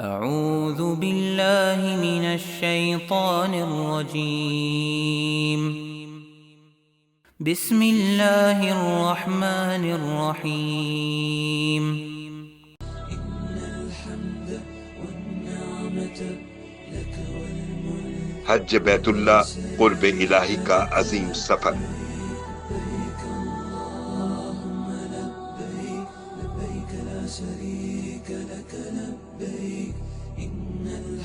أعوذ بالله من الشيطان الرجيم. بسم الله الرحمن الرحيم. حج بیت اللہ قرب الہی کا عظیم سفر۔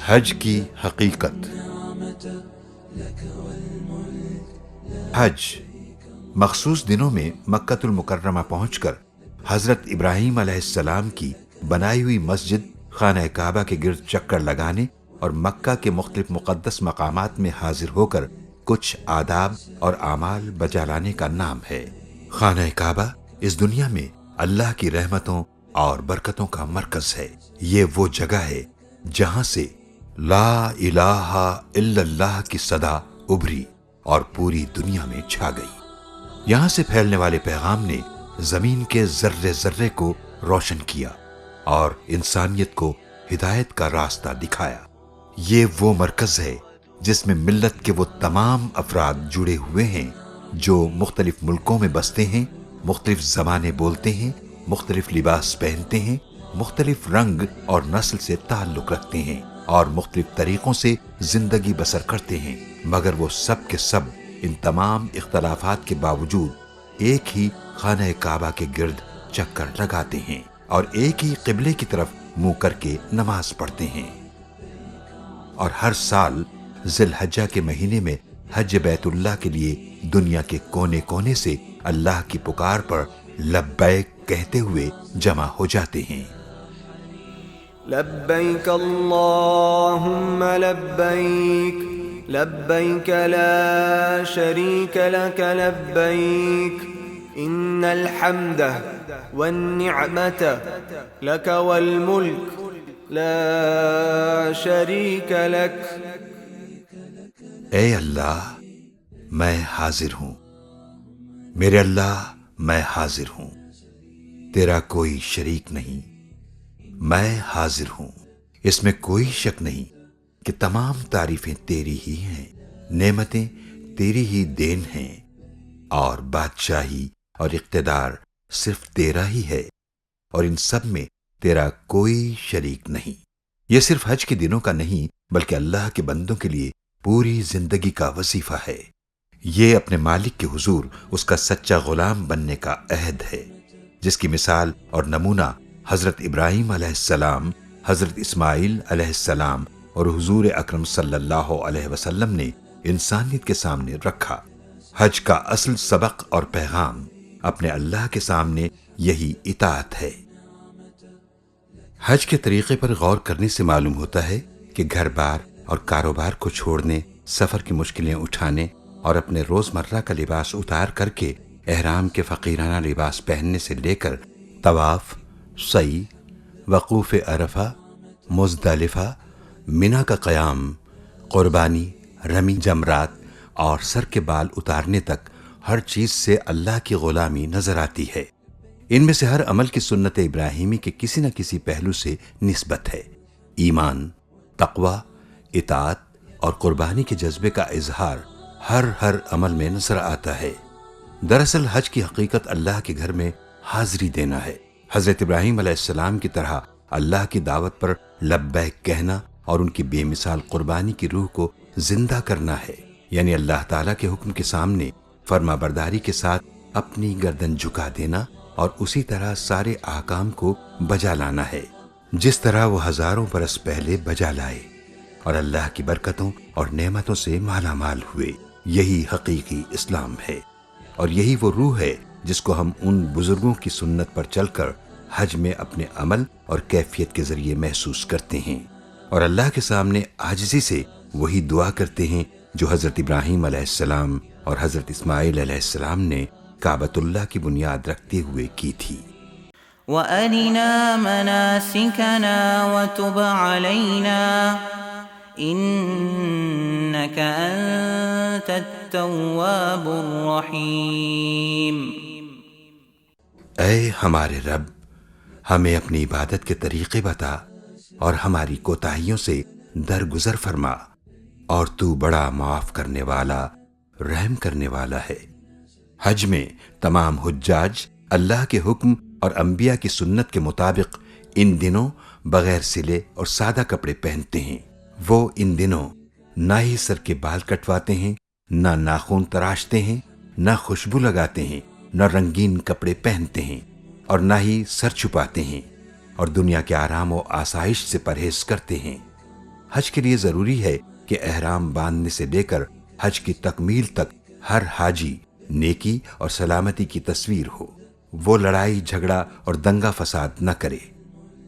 حج کی حقیقت۔ حج مخصوص دنوں میں مکہ المکرمہ پہنچ کر حضرت ابراہیم علیہ السلام کی بنائی ہوئی مسجد خانہ کعبہ کے گرد چکر لگانے اور مکہ کے مختلف مقدس مقامات میں حاضر ہو کر کچھ آداب اور اعمال بجا لانے کا نام ہے۔ خانہ کعبہ اس دنیا میں اللہ کی رحمتوں اور برکتوں کا مرکز ہے۔ یہ وہ جگہ ہے جہاں سے لا الہ الا اللہ کی صدا ابھری اور پوری دنیا میں چھا گئی۔ یہاں سے پھیلنے والے پیغام نے زمین کے ذرے ذرے کو روشن کیا اور انسانیت کو ہدایت کا راستہ دکھایا۔ یہ وہ مرکز ہے جس میں ملت کے وہ تمام افراد جڑے ہوئے ہیں جو مختلف ملکوں میں بستے ہیں، مختلف زبانیں بولتے ہیں، مختلف لباس پہنتے ہیں، مختلف رنگ اور نسل سے تعلق رکھتے ہیں اور مختلف طریقوں سے زندگی بسر کرتے ہیں، مگر وہ سب کے سب ان تمام اختلافات کے باوجود ایک ہی خانہ کعبہ کے گرد چکر لگاتے ہیں اور ایک ہی قبلے کی طرف منہ کر کے نماز پڑھتے ہیں۔ اور ہر سال ذی الحجہ کے مہینے میں حج بیت اللہ کے لیے دنیا کے کونے کونے سے اللہ کی پکار پر لبیک کہتے ہوئے جمع ہو جاتے ہیں۔ لبیک اللہم لبیک، لبیک لا شریک لک لبیک، ان الحمد والنعمت لک والملک لا شریک لک۔ اے اللہ، میں حاضر ہوں، میرے اللہ میں حاضر ہوں، تیرا کوئی شریک نہیں، میں حاضر ہوں، اس میں کوئی شک نہیں کہ تمام تعریفیں تیری ہی ہیں، نعمتیں تیری ہی دین ہیں اور بادشاہی اور اقتدار صرف تیرا ہی ہے اور ان سب میں تیرا کوئی شریک نہیں۔ یہ صرف حج کے دنوں کا نہیں بلکہ اللہ کے بندوں کے لیے پوری زندگی کا وظیفہ ہے۔ یہ اپنے مالک کے حضور اس کا سچا غلام بننے کا عہد ہے، جس کی مثال اور نمونہ حضرت ابراہیم علیہ السلام، حضرت اسماعیل علیہ السلام اور حضور اکرم صلی اللہ علیہ وسلم نے انسانیت کے سامنے رکھا۔ حج کا اصل سبق اور پیغام اپنے اللہ کے سامنے یہی اطاعت ہے۔ حج کے طریقے پر غور کرنے سے معلوم ہوتا ہے کہ گھر بار اور کاروبار کو چھوڑنے، سفر کی مشکلیں اٹھانے اور اپنے روزمرہ کا لباس اتار کر کے احرام کے فقیرانہ لباس پہننے سے لے کر طواف، سعی، وقوف عرفہ، مزدلفہ، منی کا قیام، قربانی، رمی جمرات اور سر کے بال اتارنے تک ہر چیز سے اللہ کی غلامی نظر آتی ہے۔ ان میں سے ہر عمل کی سنت ابراہیمی کے کسی نہ کسی پہلو سے نسبت ہے۔ ایمان، تقوی، اطاعت اور قربانی کے جذبے کا اظہار ہر عمل میں نظر آتا ہے۔ دراصل حج کی حقیقت اللہ کے گھر میں حاضری دینا ہے۔ حضرت ابراہیم علیہ السلام کی طرح اللہ کی دعوت پر لبیک کہنا اور ان کی بے مثال قربانی کی روح کو زندہ کرنا ہے، یعنی اللہ تعالیٰ کے حکم کے سامنے فرما برداری کے ساتھ اپنی گردن جھکا دینا اور اسی طرح سارے احکام کو بجا لانا ہے جس طرح وہ ہزاروں برس پہلے بجا لائے اور اللہ کی برکتوں اور نعمتوں سے مالا مال ہوئے۔ یہی حقیقی اسلام ہے اور یہی وہ روح ہے جس کو ہم ان بزرگوں کی سنت پر چل کر حج میں اپنے عمل اور کیفیت کے ذریعے محسوس کرتے ہیں اور اللہ کے سامنے عاجزی سے وہی دعا کرتے ہیں جو حضرت ابراہیم علیہ السلام اور حضرت اسماعیل علیہ السلام نے کعبۃ اللہ کی بنیاد رکھتے ہوئے کی تھی۔ وَأَرِنَا مَنَاسِكَنَا وَتُبْ عَلَيْنَا إِنَّكَ أَنْتَ التَّوَّابُ الرَّحِيمُ۔ اے ہمارے رب، ہمیں اپنی عبادت کے طریقے بتا اور ہماری کوتاہیوں سے درگزر فرما، اور تو بڑا معاف کرنے والا، رحم کرنے والا ہے۔ حج میں تمام حجاج اللہ کے حکم اور انبیاء کی سنت کے مطابق ان دنوں بغیر سلے اور سادہ کپڑے پہنتے ہیں۔ وہ ان دنوں نہ ہی سر کے بال کٹواتے ہیں، نہ ناخن تراشتے ہیں، نہ خوشبو لگاتے ہیں، نہ رنگین کپڑے پہنتے ہیں، اور نہ ہی سر چھپاتے ہیں، اور دنیا کے آرام و آسائش سے پرہیز کرتے ہیں۔ حج کے لیے ضروری ہے کہ احرام باندھنے سے لے کر حج کی تکمیل تک ہر حاجی نیکی اور سلامتی کی تصویر ہو۔ وہ لڑائی جھگڑا اور دنگا فساد نہ کرے،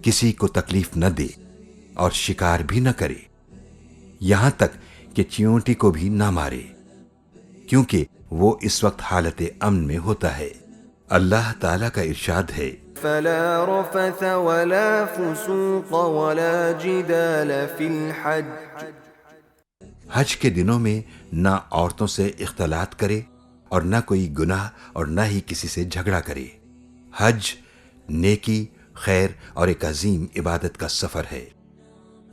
کسی کو تکلیف نہ دے، اور شکار بھی نہ کرے، یہاں تک کہ چیونٹی کو بھی نہ مارے، کیونکہ وہ اس وقت حالت امن میں ہوتا ہے۔ اللہ تعالیٰ کا ارشاد ہے، فلا رفث ولا فسوق ولا جدال فی الحج۔ حج کے دنوں میں نہ عورتوں سے اختلاط کرے اور نہ کوئی گناہ اور نہ ہی کسی سے جھگڑا کرے۔ حج نیکی، خیر اور ایک عظیم عبادت کا سفر ہے۔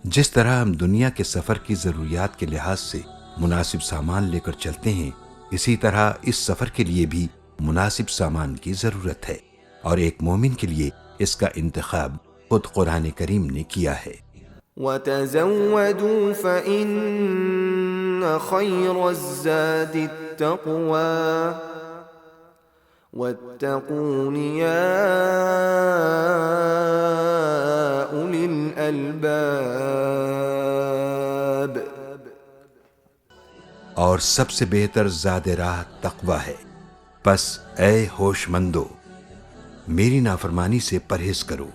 جس طرح ہم دنیا کے سفر کی ضروریات کے لحاظ سے مناسب سامان لے کر چلتے ہیں، اسی طرح اس سفر کے لیے بھی مناسب سامان کی ضرورت ہے، اور ایک مومن کے لیے اس کا انتخاب خود قرآن کریم نے کیا ہے۔ وَتَزَوَّدُوا فَإِنَّ خَيْرَ الزَّادِ التَّقْوَى وَاتَّقُونِ يَا أُولِي الْأَلْبَابِ۔ اور سب سے بہتر زاد راہ تقوی ہے، پس اے ہوش مندو میری نافرمانی سے پرہیز کرو۔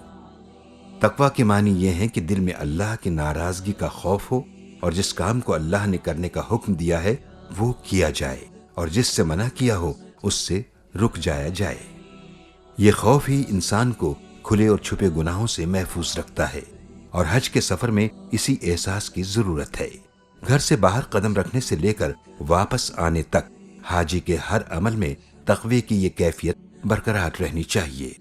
تقوی کے معنی یہ ہے کہ دل میں اللہ کی ناراضگی کا خوف ہو، اور جس کام کو اللہ نے کرنے کا حکم دیا ہے وہ کیا جائے، اور جس سے منع کیا ہو اس سے رک جایا جائے۔ یہ خوف ہی انسان کو کھلے اور چھپے گناہوں سے محفوظ رکھتا ہے، اور حج کے سفر میں اسی احساس کی ضرورت ہے۔ گھر سے باہر قدم رکھنے سے لے کر واپس آنے تک حاجی کے ہر عمل میں تقوی کی یہ کیفیت برقرار رہنی چاہیے۔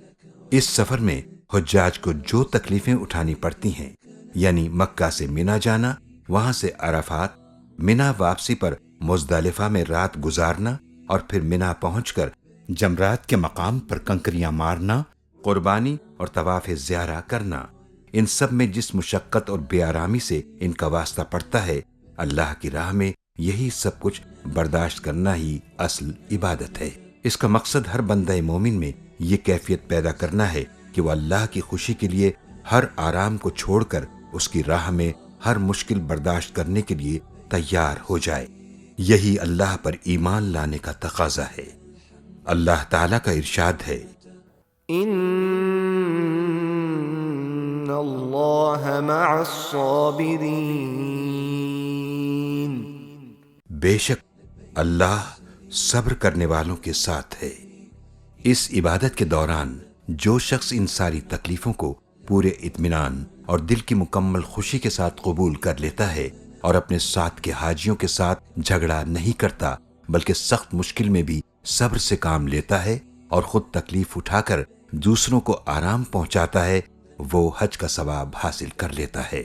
اس سفر میں حجاج کو جو تکلیفیں اٹھانی پڑتی ہیں، یعنی مکہ سے منا جانا، وہاں سے عرفات، منا واپسی پر مزدلفہ میں رات گزارنا، اور پھر منا پہنچ کر جمرات کے مقام پر کنکریاں مارنا، قربانی اور طواف زیارہ کرنا، ان سب میں جس مشقت اور بے آرامی سے ان کا واسطہ پڑتا ہے، اللہ کی راہ میں یہی سب کچھ برداشت کرنا ہی اصل عبادت ہے۔ اس کا مقصد ہر بندہ مومن میں یہ کیفیت پیدا کرنا ہے کہ وہ اللہ کی خوشی کے لیے ہر آرام کو چھوڑ کر اس کی راہ میں ہر مشکل برداشت کرنے کے لیے تیار ہو جائے۔ یہی اللہ پر ایمان لانے کا تقاضا ہے۔ اللہ تعالیٰ کا ارشاد ہے، ان اللہ مع الصابرین۔ بے شک اللہ صبر کرنے والوں کے ساتھ ہے۔ اس عبادت کے دوران جو شخص ان ساری تکلیفوں کو پورے اطمینان اور دل کی مکمل خوشی کے ساتھ قبول کر لیتا ہے، اور اپنے ساتھ کے حاجیوں کے ساتھ جھگڑا نہیں کرتا، بلکہ سخت مشکل میں بھی صبر سے کام لیتا ہے اور خود تکلیف اٹھا کر دوسروں کو آرام پہنچاتا ہے، وہ حج کا ثواب حاصل کر لیتا ہے۔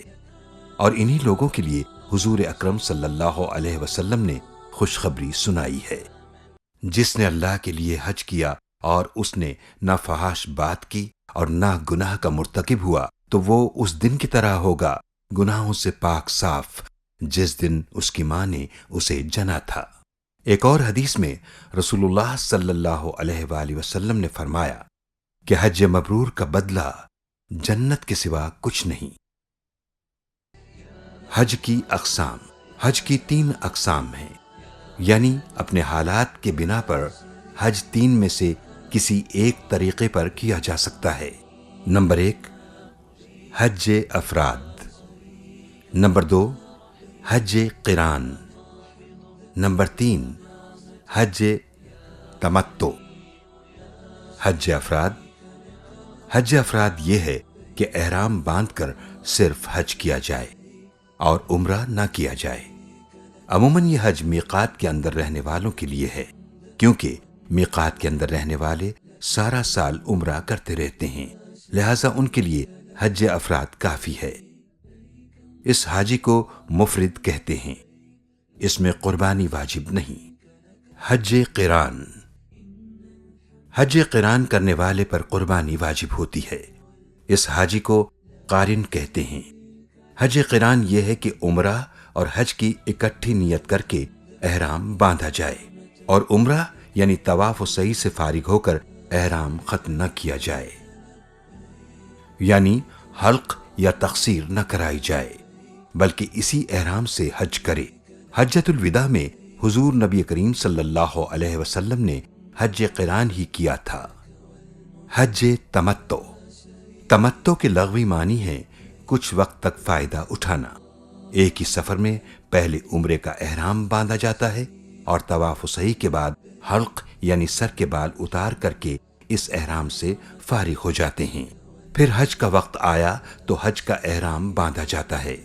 اور انہی لوگوں کے لیے حضور اکرم صلی اللہ علیہ وسلم نے خوشخبری سنائی ہے۔ جس نے اللہ کے لیے حج کیا اور اس نے نہ فحش بات کی اور نہ گناہ کا مرتکب ہوا، تو وہ اس دن کی طرح ہوگا، گناہوں سے پاک صاف، جس دن اس کی ماں نے اسے جنا تھا۔ ایک اور حدیث میں رسول اللہ صلی اللہ علیہ وآلہ وسلم نے فرمایا کہ حج مبرور کا بدلہ جنت کے سوا کچھ نہیں۔ حج کی اقسام۔ حج کی 3 اقسام ہیں، یعنی اپنے حالات کے بنا پر حج 3 میں سے کسی ایک طریقے پر کیا جا سکتا ہے۔ نمبر 1 حج افراد، نمبر 2 حج قران، نمبر 3 حج تمتع۔ حج افراد۔ حج افراد یہ ہے کہ احرام باندھ کر صرف حج کیا جائے اور عمرہ نہ کیا جائے۔ عموماً یہ حج میقات کے اندر رہنے والوں کے لیے ہے، کیونکہ میقات کے اندر رہنے والے سارا سال عمرہ کرتے رہتے ہیں، لہٰذا ان کے لیے حج افراد کافی ہے۔ اس حاجی کو مفرد کہتے ہیں، اس میں قربانی واجب نہیں۔ حج قران، حج قران کرنے والے پر قربانی واجب ہوتی ہے، اس حاجی کو قارن کہتے ہیں۔ حج قران یہ ہے کہ عمرہ اور حج کی اکٹھی نیت کر کے احرام باندھا جائے، اور عمرہ یعنی طواف و سعی سے فارغ ہو کر احرام ختم نہ کیا جائے، یعنی حلق یا تقصیر نہ کرائی جائے، بلکہ اسی احرام سے حج کرے۔ حجۃ الوداع میں حضور نبی کریم صلی اللہ علیہ وسلم نے حج قران ہی کیا تھا۔ حج تمتع، تمتع کے لغوی معنی ہے کچھ وقت تک فائدہ اٹھانا۔ ایک ہی سفر میں پہلے عمرے کا احرام باندھا جاتا ہے اور طواف و سعی کے بعد حلق یعنی سر کے بال اتار کر کے اس احرام سے فارغ ہو جاتے ہیں۔ پھر حج کا وقت آیا تو حج کا احرام باندھا جاتا ہے۔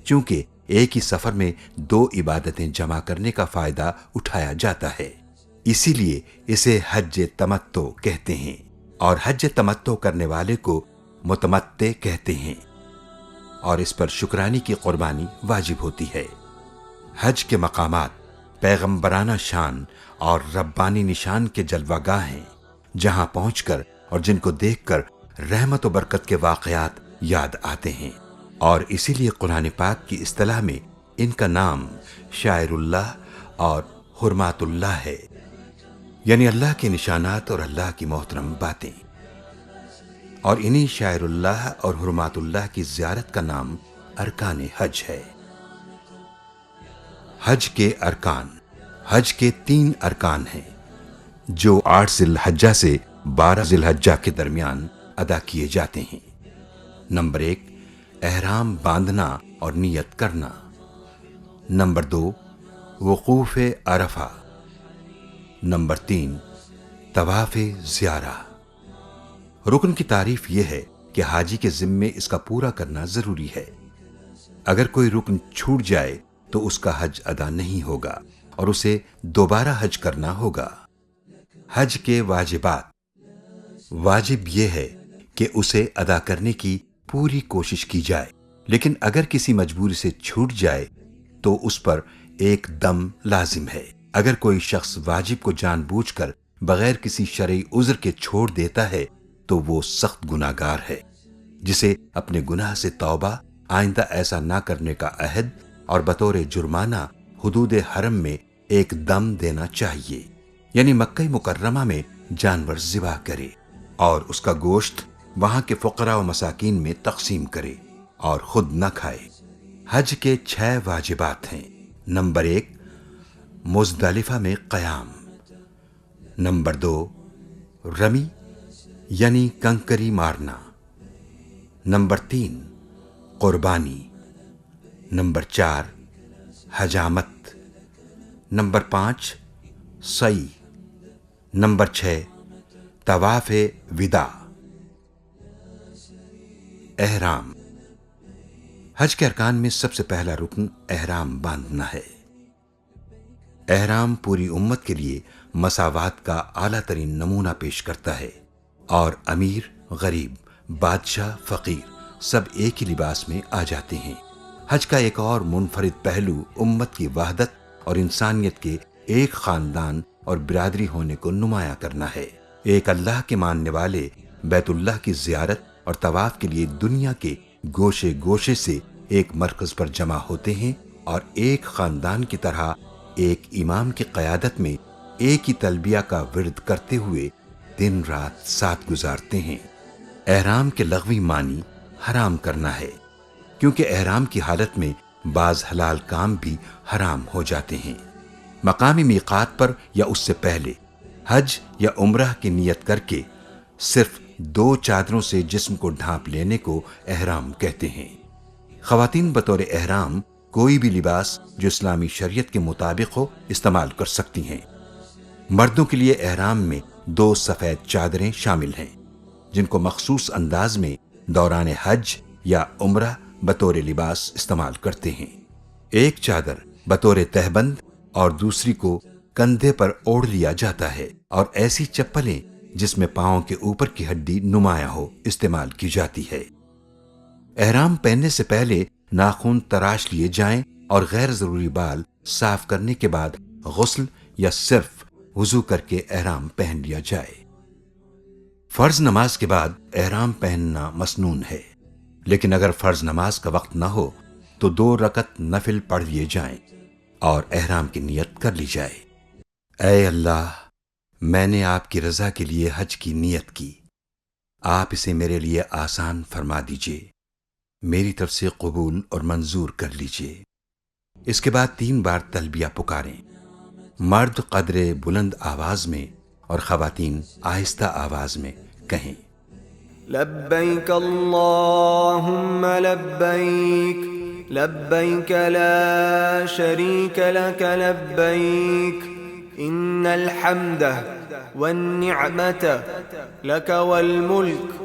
چونکہ ایک ہی سفر میں دو عبادتیں جمع کرنے کا فائدہ اٹھایا جاتا ہے، اسی لیے اسے حج تمتع کہتے ہیں، اور حج تمتع کرنے والے کو متمتع کہتے ہیں، اور اس پر شکرانی کی قربانی واجب ہوتی ہے۔ حج کے مقامات پیغمبرانہ شان اور ربانی نشان کے جلوہ گاہ ہیں، جہاں پہنچ کر اور جن کو دیکھ کر رحمت و برکت کے واقعات یاد آتے ہیں، اور اسی لیے قرآن پاک کی اصطلاح میں ان کا نام شاعر اللہ اور حرمات اللہ ہے، یعنی اللہ کے نشانات اور اللہ کی محترم باتیں، اور انہی شاعر اللہ اور حرمات اللہ کی زیارت کا نام ارکان حج ہے۔ حج کے ارکان، حج کے 3 ارکان ہیں جو 8 ذی الحجہ سے 12 ذی الحجہ کے درمیان ادا کیے جاتے ہیں۔ نمبر 1 احرام باندھنا اور نیت کرنا۔ نمبر 2 وقوف عرفہ۔ نمبر 3 طواف زیارہ۔ رکن کی تعریف یہ ہے کہ حاجی کے ذمے اس کا پورا کرنا ضروری ہے۔ اگر کوئی رکن چھوٹ جائے تو اس کا حج ادا نہیں ہوگا اور اسے دوبارہ حج کرنا ہوگا۔ حج کے واجبات، واجب یہ ہے کہ اسے ادا کرنے کی پوری کوشش کی جائے، لیکن اگر کسی مجبوری سے چھوٹ جائے تو اس پر ایک دم لازم ہے۔ اگر کوئی شخص واجب کو جان بوجھ کر بغیر کسی شرعی عذر کے چھوڑ دیتا ہے تو وہ سخت گناہگار ہے، جسے اپنے گناہ سے توبہ، آئندہ ایسا نہ کرنے کا عہد اور بطور جرمانہ حدود حرم میں ایک دم دینا چاہیے، یعنی مکہ مکرمہ میں جانور ذبح کرے اور اس کا گوشت وہاں کے فقراء و مساکین میں تقسیم کرے اور خود نہ کھائے۔ حج کے 6 واجبات ہیں۔ نمبر 1 مزدلفہ میں قیام۔ نمبر 2 رمی یعنی کنکری مارنا۔ نمبر 3 قربانی۔ نمبر 4 حجامت۔ نمبر 5 سعی۔ نمبر 6 طواف وداع۔ احرام، حج کے ارکان میں سب سے پہلا رکن احرام باندھنا ہے۔ احرام پوری امت کے لیے مساوات کا اعلیٰ ترین نمونہ پیش کرتا ہے، اور امیر، غریب، بادشاہ، فقیر سب ایک ہی لباس میں آ جاتے ہیں۔ حج کا ایک اور منفرد پہلو امت کی وحدت اور انسانیت کے ایک خاندان اور برادری ہونے کو نمایاں کرنا ہے۔ ایک اللہ کے ماننے والے بیت اللہ کی زیارت اور طواف کے لیے دنیا کے گوشے گوشے سے ایک مرکز پر جمع ہوتے ہیں، اور ایک خاندان کی طرح ایک امام کی قیادت میں ایک ہی تلبیہ کا ورد کرتے ہوئے دن رات ساتھ گزارتے ہیں۔ احرام کے لغوی معنی حرام کرنا ہے، کیونکہ احرام کی حالت میں بعض حلال کام بھی حرام ہو جاتے ہیں۔ مقامی میقات پر یا اس سے پہلے حج یا عمرہ کی نیت کر کے صرف 2 چادروں سے جسم کو ڈھانپ لینے کو احرام کہتے ہیں۔ خواتین بطور احرام کوئی بھی لباس جو اسلامی شریعت کے مطابق ہو استعمال کر سکتی ہیں۔ مردوں کے لیے احرام میں 2 سفید چادریں شامل ہیں، جن کو مخصوص انداز میں دوران حج یا عمرہ بطور لباس استعمال کرتے ہیں۔ ایک چادر بطور تہبند اور دوسری کو کندھے پر اوڑھ لیا جاتا ہے، اور ایسی چپلیں جس میں پاؤں کے اوپر کی ہڈی نمایاں ہو استعمال کی جاتی ہے۔ احرام پہننے سے پہلے ناخن تراش لیے جائیں اور غیر ضروری بال صاف کرنے کے بعد غسل یا صرف وضو کر کے احرام پہن لیا جائے۔ فرض نماز کے بعد احرام پہننا مسنون ہے، لیکن اگر فرض نماز کا وقت نہ ہو تو 2 رکعت نفل پڑھ لیے جائیں اور احرام کی نیت کر لی جائے۔ اے اللہ، میں نے آپ کی رضا کے لیے حج کی نیت کی، آپ اسے میرے لیے آسان فرما دیجئے، میری طرف سے قبول اور منظور کر لیجئے۔ اس کے بعد 3 بار تلبیہ پکاریں، مرد قدر بلند آواز میں اور خواتین آہستہ آواز میں کہیں۔ لبیک اللہم لبیک، لبیک لا شریک لک لبیک، ان الحمد والنعمت لک والملک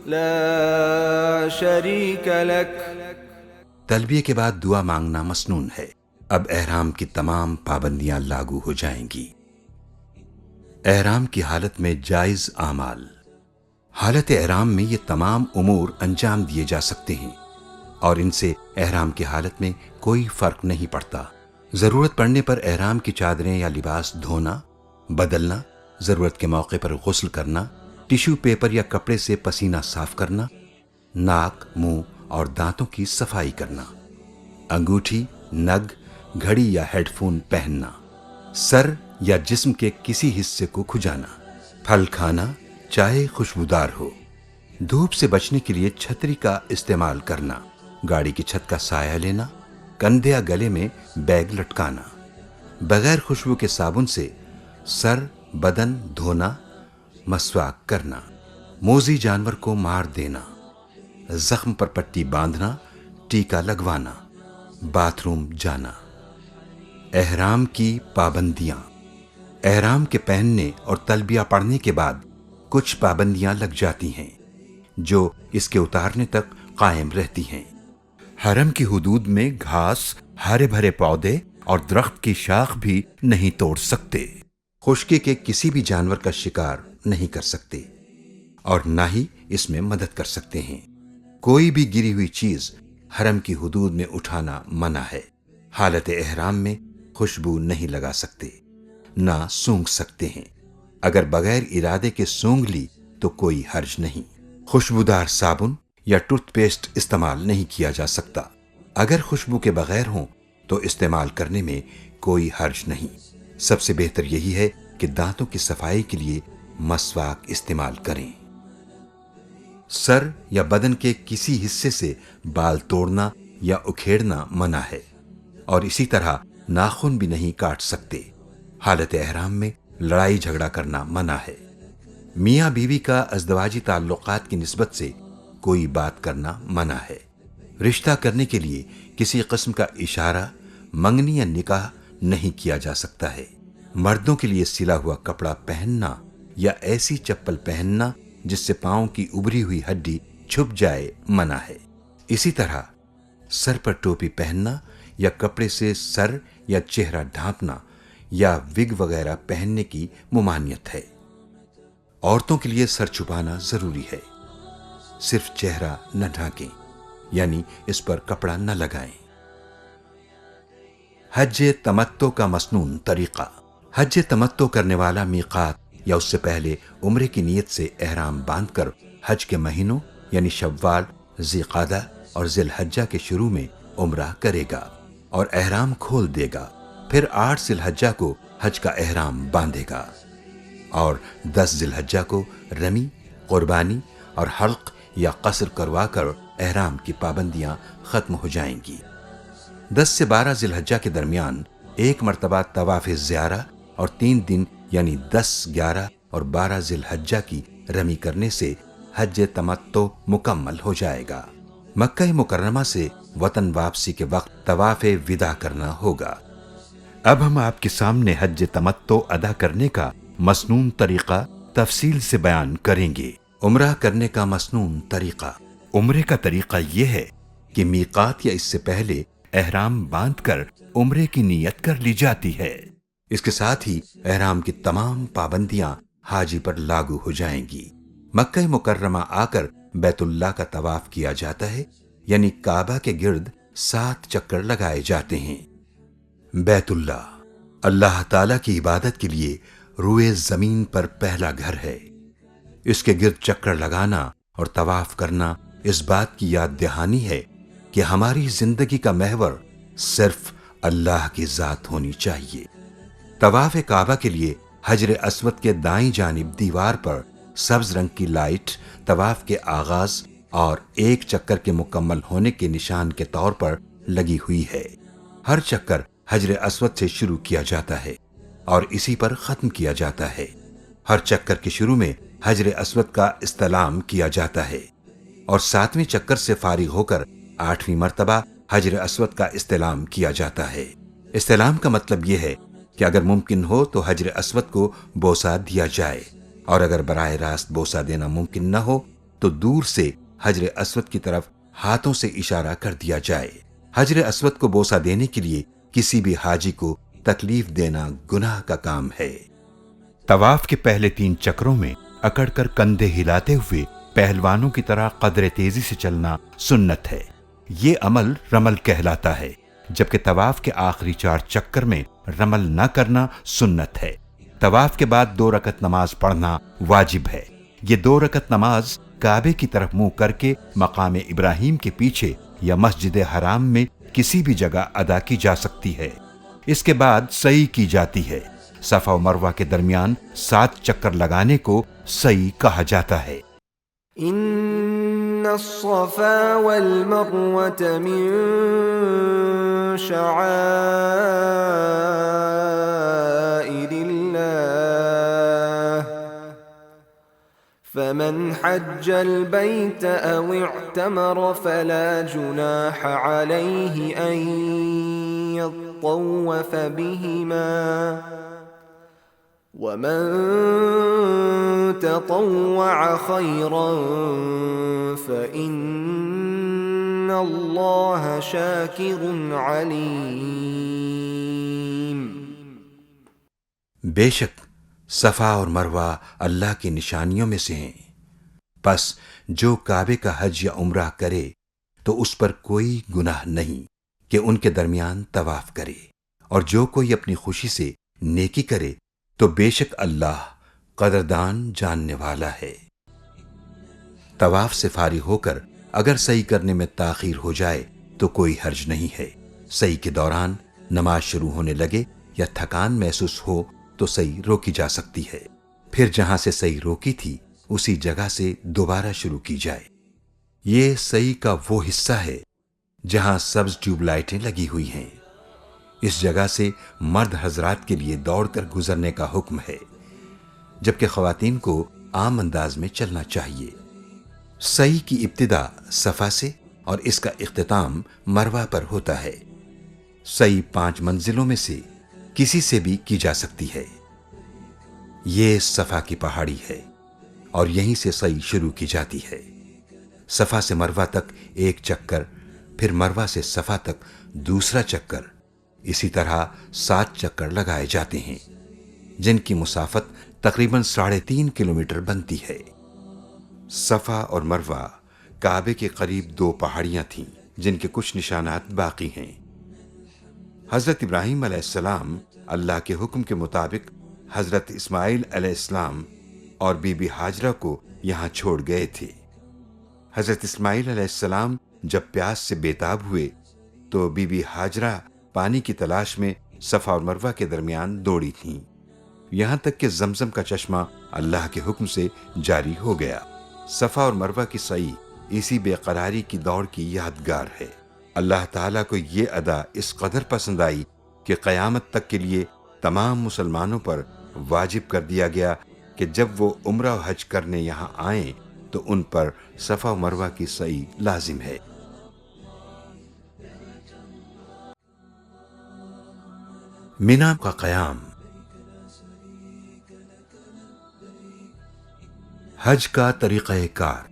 لا شریک لک۔ تلبیہ کے بعد دعا مانگنا مسنون ہے۔ اب احرام کی تمام پابندیاں لاگو ہو جائیں گی۔ احرام کی حالت میں جائز اعمال۔ حالت احرام میں یہ تمام امور انجام دیے جا سکتے ہیں اور ان سے احرام کی حالت میں کوئی فرق نہیں پڑتا۔ ضرورت پڑنے پر احرام کی چادریں یا لباس دھونا، بدلنا، ضرورت کے موقع پر غسل کرنا، ٹیشو پیپر یا کپڑے سے پسینہ صاف کرنا، ناک، منہ اور دانتوں کی صفائی کرنا، انگوٹھی، نگ، گھڑی یا ہیڈ فون پہننا، سر یا جسم کے کسی حصے کو کھجانا، پھل کھانا چاہے خوشبودار ہو، دھوپ سے بچنے کے لیے چھتری کا استعمال کرنا، گاڑی کی چھت کا سایہ لینا، کندھے یا گلے میں بیگ لٹکانا، بغیر خوشبو کے صابن سے سر بدن دھونا، مسواک کرنا، موذی جانور کو مار دینا، زخم پر پٹی باندھنا، ٹیکا لگوانا، باتھ روم جانا۔ احرام کی پابندیاں۔ احرام کے پہننے اور تلبیہ پڑھنے کے بعد کچھ پابندیاں لگ جاتی ہیں جو اس کے اتارنے تک قائم رہتی ہیں۔ حرم کی حدود میں گھاس، ہرے بھرے پودے اور درخت کی شاخ بھی نہیں توڑ سکتے، خشکی کے کسی بھی جانور کا شکار نہیں کر سکتے اور نہ ہی اس میں مدد کر سکتے ہیں۔ کوئی بھی گری ہوئی چیز حرم کی حدود میں اٹھانا منع ہے۔ حالت احرام میں خوشبو نہیں لگا سکتے، نہ سونگھ سکتے ہیں۔ اگر بغیر ارادے کے سونگھ لی تو کوئی حرج نہیں۔ خوشبودار صابن یا ٹوتھ پیسٹ استعمال نہیں کیا جا سکتا۔ اگر خوشبو کے بغیر ہوں تو استعمال کرنے میں کوئی حرج نہیں۔ سب سے بہتر یہی ہے کہ دانتوں کی صفائی کے لیے مسواک استعمال کریں۔ سر یا بدن کے کسی حصے سے بال توڑنا یا اکھیڑنا منع ہے اور اسی طرح ناخن بھی نہیں کاٹ سکتے۔ حالت احرام میں لڑائی جھگڑا کرنا منع ہے۔ میاں بیوی کا ازدواجی تعلقات کی نسبت سے کوئی بات کرنا منع ہے۔ رشتہ کرنے کے لیے کسی قسم کا اشارہ، منگنی یا نکاح نہیں کیا جا سکتا ہے۔ مردوں کے لیے سلا ہوا کپڑا پہننا یا ایسی چپل پہننا جس سے پاؤں کی ابری ہوئی ہڈی چھپ جائے منع ہے۔ اسی طرح سر پر ٹوپی پہننا یا کپڑے سے سر یا چہرہ ڈھانپنا یا وگ وغیرہ پہننے کی ممانعت ہے۔ عورتوں کے لیے سر چھپانا ضروری ہے، صرف چہرہ نہ ڈھانکیں، یعنی اس پر کپڑا نہ لگائیں۔ حج تمتع کا مسنون طریقہ۔ حج تمتع کرنے والا میقات یا اس سے پہلے عمرے کی نیت سے احرام باندھ کر حج کے مہینوں یعنی شوال، ذی قعدہ اور ذی الحجہ کے شروع میں عمرہ کرے گا اور احرام کھول دے گا۔ پھر 8 ذی الحجہ کو حج کا احرام باندھے گا اور 10 ذی الحجہ کو رمی، قربانی اور حلق یا قصر کروا کر احرام کی پابندیاں ختم ہو جائیں گی۔ 10 سے 12 ذی الحجہ کے درمیان ایک مرتبہ طواف زیارہ اور 3 دن یعنی 10، 11 اور 12 ذی الحجہ کی رمی کرنے سے حج تمتع مکمل ہو جائے گا۔ مکہ مکرمہ سے وطن واپسی کے وقت طواف وداع کرنا ہوگا۔ اب ہم آپ کے سامنے حج تمتع ادا کرنے کا مسنون طریقہ تفصیل سے بیان کریں گے۔ عمرہ کرنے کا مسنون طریقہ۔ عمرے کا طریقہ یہ ہے کہ میقات یا اس سے پہلے احرام باندھ کر عمرے کی نیت کر لی جاتی ہے۔ اس کے ساتھ ہی احرام کی تمام پابندیاں حاجی پر لاگو ہو جائیں گی۔ مکہ مکرمہ آ کر بیت اللہ کا طواف کیا جاتا ہے یعنی کعبہ کے گرد 7 چکر لگائے جاتے ہیں۔ بیت اللہ تعالیٰ کی عبادت کے لیے روئے زمین پر پہلا گھر ہے۔ اس کے گرد چکر لگانا اور طواف کرنا اس بات کی یاد دہانی ہے کہ ہماری زندگی کا محور صرف اللہ کی ذات ہونی چاہیے۔ طواف کعبہ کے لیے حجر اسود کے دائیں جانب دیوار پر سبز رنگ کی لائٹ طواف کے آغاز اور ایک چکر کے مکمل ہونے کے نشان کے طور پر لگی ہوئی ہے۔ ہر چکر حجر اسود سے شروع کیا جاتا ہے اور اسی پر ختم کیا جاتا ہے۔ ہر چکر کے شروع میں حجر اسود کا استلام کیا جاتا ہے اور 7ویں چکر سے فارغ ہو کر 8ویں مرتبہ حجر اسود کا استلام کیا جاتا ہے۔ استلام کا مطلب یہ ہے کہ اگر ممکن ہو تو حجر اسود کو بوسہ دیا جائے، اور اگر براہ راست بوسہ دینا ممکن نہ ہو تو دور سے حجر اسود کی طرف ہاتھوں سے اشارہ کر دیا جائے۔ حجر اسود کو بوسہ دینے کے لیے کسی بھی حاجی کو تکلیف دینا گناہ کا کام ہے۔ طواف کے پہلے 3 چکروں میں اکڑ کر کندھے ہلاتے ہوئے پہلوانوں کی طرح قدر تیزی سے چلنا سنت ہے۔ یہ عمل رمل کہلاتا ہے، جبکہ طواف کے آخری 4 چکر میں رمل نہ کرنا سنت ہے۔ طواف کے بعد 2 رکعت نماز پڑھنا واجب ہے۔ یہ 2 رکعت نماز کعبے کی طرف منہ کر کے مقام ابراہیم کے پیچھے یا مسجد حرام میں کسی بھی جگہ ادا کی جا سکتی ہے۔ اس کے بعد سعی کی جاتی ہے۔ صفا و مروہ کے درمیان 7 چکر لگانے کو سعی کہا جاتا ہے۔ ان الصفا والمروة من شعائر اللہ فمن حج البيت او اعتمر فلا جناح عليه ان يطوف بهما ومن تطوع خيرا فإن الله شاكر عليم۔ بے شک صفا اور مروہ اللہ کی نشانیوں میں سے ہیں، پس جو کعبے کا حج یا عمرہ کرے تو اس پر کوئی گناہ نہیں کہ ان کے درمیان طواف کرے، اور جو کوئی اپنی خوشی سے نیکی کرے تو بے شک اللہ قدردان جاننے والا ہے۔ طواف سے فارغ ہو کر اگر سعی کرنے میں تاخیر ہو جائے تو کوئی حرج نہیں ہے۔ سعی کے دوران نماز شروع ہونے لگے یا تھکان محسوس ہو تو سعی روکی جا سکتی ہے، پھر جہاں سے سعی روکی تھی اسی جگہ سے دوبارہ شروع کی جائے۔ یہ سعی کا وہ حصہ ہے جہاں سبز ٹیوب لائٹیں لگی ہوئی ہیں۔ اس جگہ سے مرد حضرات کے لیے دوڑ کر گزرنے کا حکم ہے، جبکہ خواتین کو عام انداز میں چلنا چاہیے۔ سعی کی ابتدا صفا سے اور اس کا اختتام مروہ پر ہوتا ہے۔ سعی 5 منزلوں میں سے کسی سے بھی کی جا سکتی ہے۔ یہ صفا کی پہاڑی ہے اور یہیں سے سعی شروع کی جاتی ہے۔ صفا سے مروہ تک 1 چکر، پھر مروہ سے صفا تک دوسرا چکر، اسی طرح 7 چکر لگائے جاتے ہیں، جن کی مسافت تقریباً 3.5 کلومیٹر بنتی ہے۔ صفا اور مروہ کعبے کے قریب 2 پہاڑیاں تھیں جن کے کچھ نشانات باقی ہیں۔ حضرت ابراہیم علیہ السلام اللہ کے حکم کے مطابق حضرت اسماعیل علیہ السلام اور بی بی ہاجرہ کو یہاں چھوڑ گئے تھے۔ حضرت اسماعیل علیہ السلام جب پیاس سے بےتاب ہوئے تو بی بی ہاجرہ پانی کی تلاش میں صفا اور مروہ کے درمیان دوڑی تھیں، یہاں تک کہ زمزم کا چشمہ اللہ کے حکم سے جاری ہو گیا۔ صفا اور مروہ کی سعی اسی بے قراری کی دوڑ کی یادگار ہے۔ اللہ تعالیٰ کو یہ ادا اس قدر پسند آئی کہ قیامت تک کے لیے تمام مسلمانوں پر واجب کر دیا گیا کہ جب وہ عمرہ و حج کرنے یہاں آئیں تو ان پر صفا و مروہ کی سعی لازم ہے۔ مینا کا قیام۔ حج کا طریقہ کار۔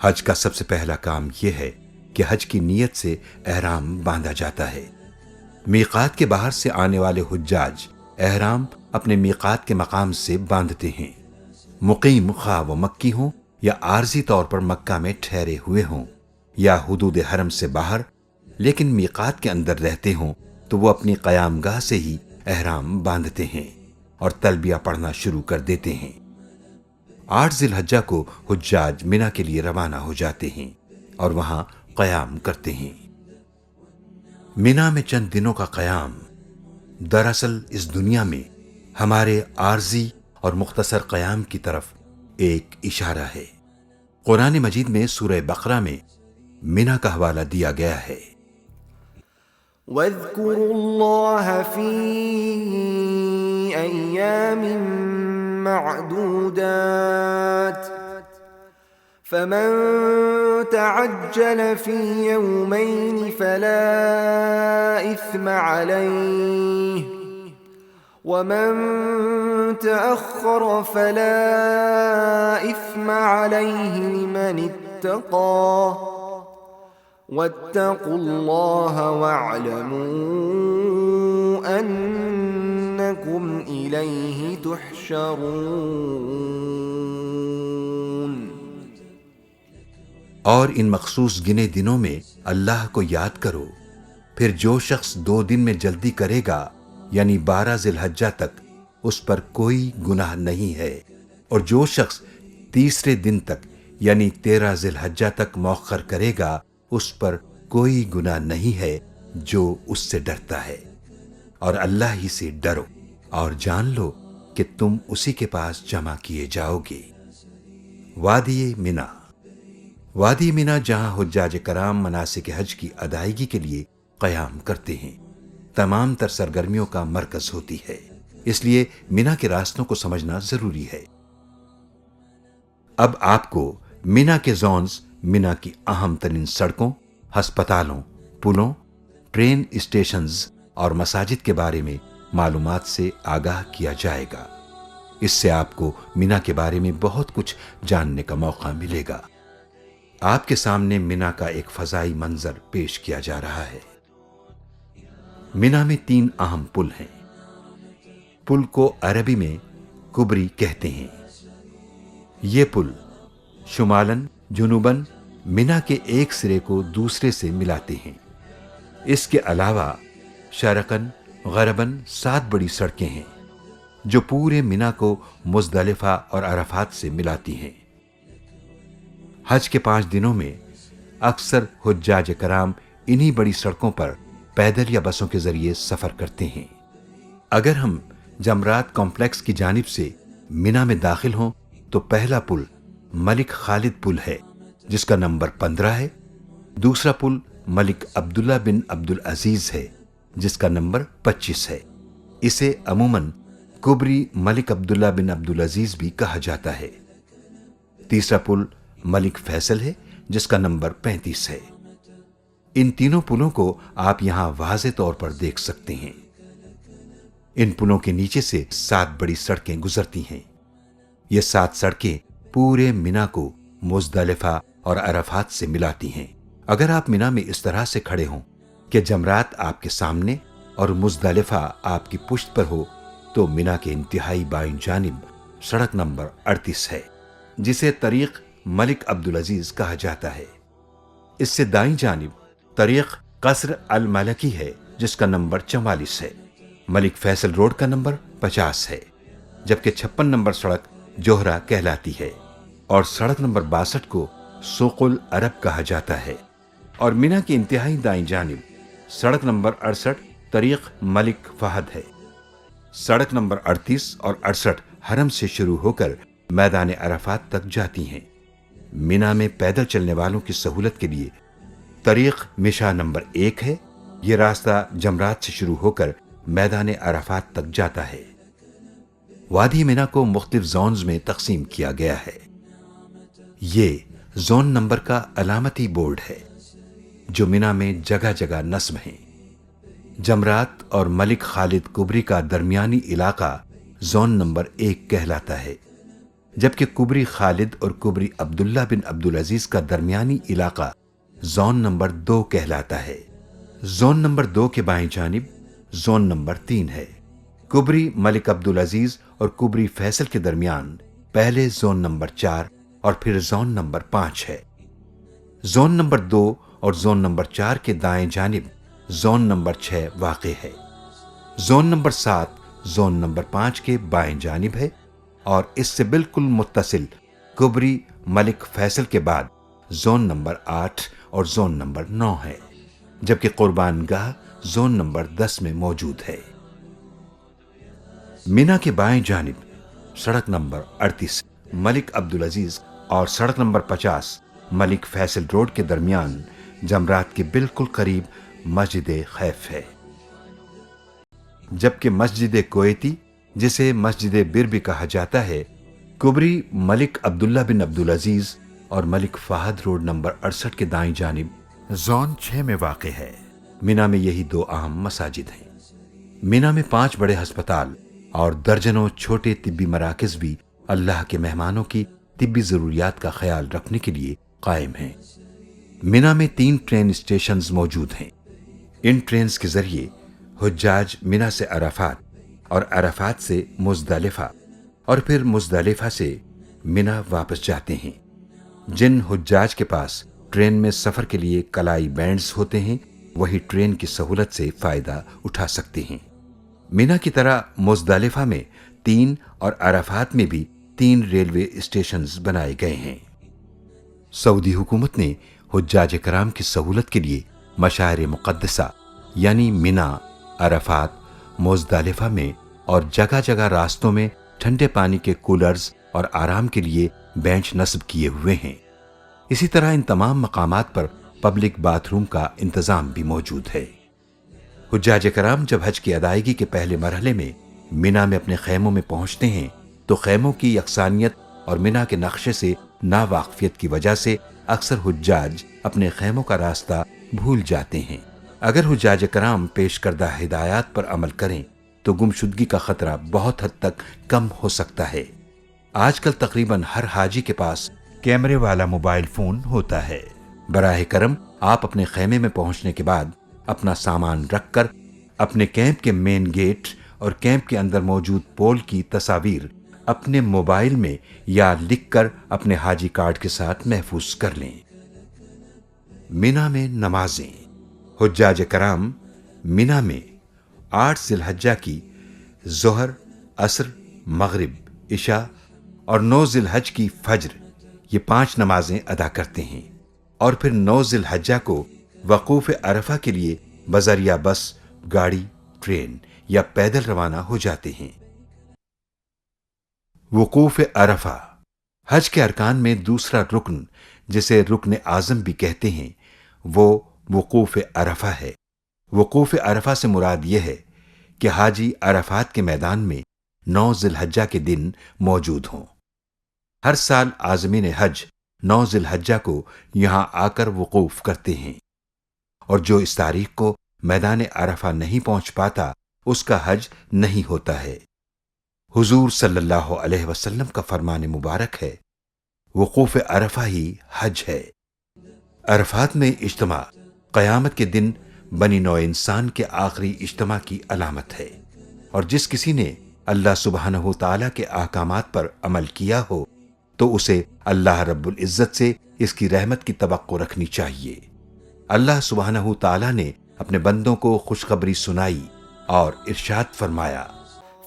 حج کا سب سے پہلا کام یہ ہے کہ حج کی نیت سے احرام باندھا جاتا ہے۔ میقات کے باہر سے آنے والے حجاج احرام اپنے میقات کے مقام سے باندھتے ہیں، مقیم خواہ و مکی ہوں یا عارضی طور پر مکہ میں ٹھہرے ہوئے ہوں۔ یا حدود حرم سے باہر لیکن میقات کے اندر رہتے ہوں تو وہ اپنی قیام گاہ سے ہی احرام باندھتے ہیں اور تلبیہ پڑھنا شروع کر دیتے ہیں۔ 8 ذی الحجہ کو حجاج منا کے لیے روانہ ہو جاتے ہیں اور وہاں قیام کرتے ہیں۔ منا میں چند دنوں کا قیام دراصل اس دنیا میں ہمارے عارضی اور مختصر قیام کی طرف ایک اشارہ ہے۔ قرآن مجید میں سورہ بقرہ میں منا کا حوالہ دیا گیا ہے۔ واذكروا الله في أيام معدودات فمن تعجل في يومين فلا إثم عليه ومن تأخر فلا إثم عليه لمن اتقى واتقوا الله واعلموا أنكم إليه تحشرون۔ اور ان مخصوص گنے دنوں میں اللہ کو یاد کرو، پھر جو شخص 2 دن میں جلدی کرے گا یعنی 12 ذی الحجہ تک اس پر کوئی گناہ نہیں ہے، اور جو شخص تیسرے دن تک یعنی 13 ذی الحجہ تک مؤخر کرے گا اس پر کوئی گناہ نہیں ہے جو اس سے ڈرتا ہے، اور اللہ ہی سے ڈرو اور جان لو کہ تم اسی کے پاس جمع کیے جاؤ گے۔ وادی منا، وادی منا جہاں حجاج کرام مناسک حج کی ادائیگی کے لیے قیام کرتے ہیں، تمام تر سرگرمیوں کا مرکز ہوتی ہے، اس لیے منا کے راستوں کو سمجھنا ضروری ہے۔ اب آپ کو منا کے زونز، منا کی اہم ترین سڑکوں، ہسپتالوں، پلوں، ٹرین اسٹیشنز اور مساجد کے بارے میں معلومات سے آگاہ کیا جائے گا۔ اس سے آپ کو منا کے بارے میں بہت کچھ جاننے کا موقع ملے گا۔ آپ کے سامنے منا کا ایک فضائی منظر پیش کیا جا رہا ہے۔ منا میں 3 اہم پل ہیں۔ پل کو عربی میں کبری کہتے ہیں۔ یہ پل شمالاً جنوباً منا کے ایک سرے کو دوسرے سے ملاتے ہیں۔ اس کے علاوہ شرقاً غرباً 7 بڑی سڑکیں ہیں جو پورے منا کو مزدلفہ اور عرفات سے ملاتی ہیں۔ حج کے 5 دنوں میں اکثر حجاج کرام انہی بڑی سڑکوں پر پیدل یا بسوں کے ذریعے سفر کرتے ہیں۔ اگر ہم جمرات کمپلیکس کی جانب سے منا میں داخل ہوں تو پہلا پل ملک خالد پل ہے جس کا نمبر 15 ہے، دوسرا پل ملک عبداللہ بن عبدالعزیز ہے جس کا نمبر 25 ہے۔ اسے عموماً کبری ملک عبداللہ بن عبدالعزیز بھی کہا جاتا ہے۔ تیسرا پل ملک فیصل ہے جس کا نمبر 35 ہے۔ ان تینوں پلوں کو آپ یہاں واضح طور پر دیکھ سکتے ہیں۔ ان پلوں کے نیچے سے 7 بڑی سڑکیں گزرتی ہیں۔ یہ 7 سڑکیں پورے منا کو مزدلفہ اور عرفات سے ملاتی ہیں۔ اگر آپ منا میں اس طرح سے کھڑے ہوں کہ جمرات آپ کے سامنے اور مزدلفہ آپ کی پشت پر ہو تو منا کے انتہائی بائیں جانب سڑک نمبر 38 ہے جسے طریق ملک عبدالعزیز کہا جاتا ہے۔ اس سے دائیں جانب طریق قصر الملکی ہے جس کا نمبر 44 ہے۔ ملک فیصل روڈ کا نمبر 50 ہے، جبکہ 56 نمبر سڑک جوہرہ کہلاتی ہے، اور سڑک نمبر 62 کو سوق العرب کہا جاتا ہے۔ اور منا کی انتہائی دائیں جانب سڑک نمبر 68 طریق ملک فہد ہے۔ سڑک نمبر 38 اور 68 حرم سے شروع ہو کر میدان عرفات تک جاتی ہیں۔ منا میں پیدل چلنے والوں کی سہولت کے لیے طریق مشا نمبر 1 ہے۔ یہ راستہ جمرات سے شروع ہو کر میدان عرفات تک جاتا ہے۔ وادی منا کو مختلف زونز میں تقسیم کیا گیا ہے۔ یہ زون نمبر کا علامتی بورڈ ہے جو منا میں جگہ جگہ نصب ہیں۔ جمرات اور ملک خالد کبری کا درمیانی علاقہ زون نمبر 1 کہلاتا ہے، جبکہ کبری خالد اور کبری عبداللہ بن عبدالعزیز کا درمیانی علاقہ زون نمبر 2 کہلاتا ہے۔ زون نمبر 2 کے بائیں جانب زون نمبر 3 ہے۔ کبری ملک عبدالعزیز اور کبری فیصل کے درمیان پہلے زون نمبر 4 اور پھر زون نمبر 5 ہے۔ زون نمبر 2 اور زون نمبر 4 کے دائیں جانب زون نمبر 6 واقع ہے۔ زون نمبر 7 زون نمبر 5 کے بائیں جانب ہے، اور اس سے بالکل متصل کبری ملک فیصل کے بعد زون نمبر 8 اور زون نمبر 9 ہے، جبکہ قربان گاہ زون نمبر 10 میں موجود ہے۔ مینا کے بائیں جانب سڑک نمبر 38 ملک عبدالعزیز اور سڑک نمبر 50 ملک فیصل روڈ کے درمیان جمرات کے بالکل قریب مسجد خیف ہے، جبکہ مسجد کویتی جسے مسجد بر بھی کہا جاتا ہے، کبری ملک عبداللہ بن عبدالعزیز اور ملک فہد روڈ نمبر 68 کے دائیں جانب زون 6 میں واقع ہے۔ مینا میں یہی 2 اہم مساجد ہیں۔ مینا میں 5 بڑے ہسپتال اور درجنوں چھوٹے طبی مراکز بھی اللہ کے مہمانوں کی طبی ضروریات کا خیال رکھنے کے لیے قائم ہیں۔ مینا میں 3 ٹرین اسٹیشنز موجود ہیں۔ ان ٹرینز کے ذریعے حجاج مینا سے عرفات اور عرفات سے مزدلفہ اور پھر مزدلفہ سے مینا واپس جاتے ہیں۔ جن حجاج کے پاس ٹرین میں سفر کے لیے کلائی بینڈز ہوتے ہیں وہی ٹرین کی سہولت سے فائدہ اٹھا سکتے ہیں۔ مینا کی طرح مزدلفہ میں 3 اور عرفات میں بھی 3 ریلوے اسٹیشنز بنائے گئے ہیں۔ سعودی حکومت نے حجاج کرام کی سہولت کے لیے مشاعر مقدسہ یعنی مینا، عرفات، مزدلفہ میں اور جگہ جگہ راستوں میں ٹھنڈے پانی کے کولرز اور آرام کے لیے بینچ نصب کیے ہوئے ہیں۔ اسی طرح ان تمام مقامات پر پبلک باتھ روم کا انتظام بھی موجود ہے۔ حجاج کرام جب حج کی ادائیگی کے پہلے مرحلے میں مینا میں اپنے خیموں میں پہنچتے ہیں تو خیموں کی یکسانیت اور مینا کے نقشے سے ناواقفیت کی وجہ سے اکثر حجاج اپنے خیموں کا راستہ بھول جاتے ہیں۔ اگر حجاج کرام پیش کردہ ہدایات پر عمل کریں تو گمشدگی کا خطرہ بہت حد تک کم ہو سکتا ہے۔ آج کل تقریباً ہر حاجی کے پاس کیمرے والا موبائل فون ہوتا ہے۔ براہ کرم آپ اپنے خیمے میں پہنچنے کے بعد اپنا سامان رکھ کر اپنے کیمپ کے مین گیٹ اور کیمپ کے اندر موجود پول کی تصاویر اپنے موبائل میں یا لکھ کر اپنے حاجی کارڈ کے ساتھ محفوظ کر لیں۔ مینا میں نمازیں۔ حجاج کرام مینا میں 8 ذی الحجہ کی ظہر، عصر، مغرب، عشاء اور 9 ذی الحجہ کی فجر یہ 5 نمازیں ادا کرتے ہیں، اور پھر 9 ذی الحجہ کو وقوف عرفہ کے لیے بذریعہ بس، گاڑی، ٹرین یا پیدل روانہ ہو جاتے ہیں۔ وقوف عرفہ حج کے ارکان میں دوسرا رکن جسے رکن اعظم بھی کہتے ہیں وہ وقوف عرفہ ہے۔ وقوف عرفہ سے مراد یہ ہے کہ حاجی عرفات کے میدان میں 9 ذی الحجہ کے دن موجود ہوں۔ ہر سال عازمین حج 9 ذی الحجہ کو یہاں آ کر وقوف کرتے ہیں، اور جو اس تاریخ کو میدان عرفہ نہیں پہنچ پاتا اس کا حج نہیں ہوتا ہے۔ حضور صلی اللہ علیہ وسلم کا فرمان مبارک ہے، وقوف عرفہ ہی حج ہے۔ عرفات میں اجتماع قیامت کے دن بنی نوع انسان کے آخری اجتماع کی علامت ہے، اور جس کسی نے اللہ سبحانہ تعالیٰ کے احکامات پر عمل کیا ہو تو اسے اللہ رب العزت سے اس کی رحمت کی توقع رکھنی چاہیے۔ اللہ سبحانہ تعالیٰ نے اپنے بندوں کو خوشخبری سنائی اور ارشاد فرمایا،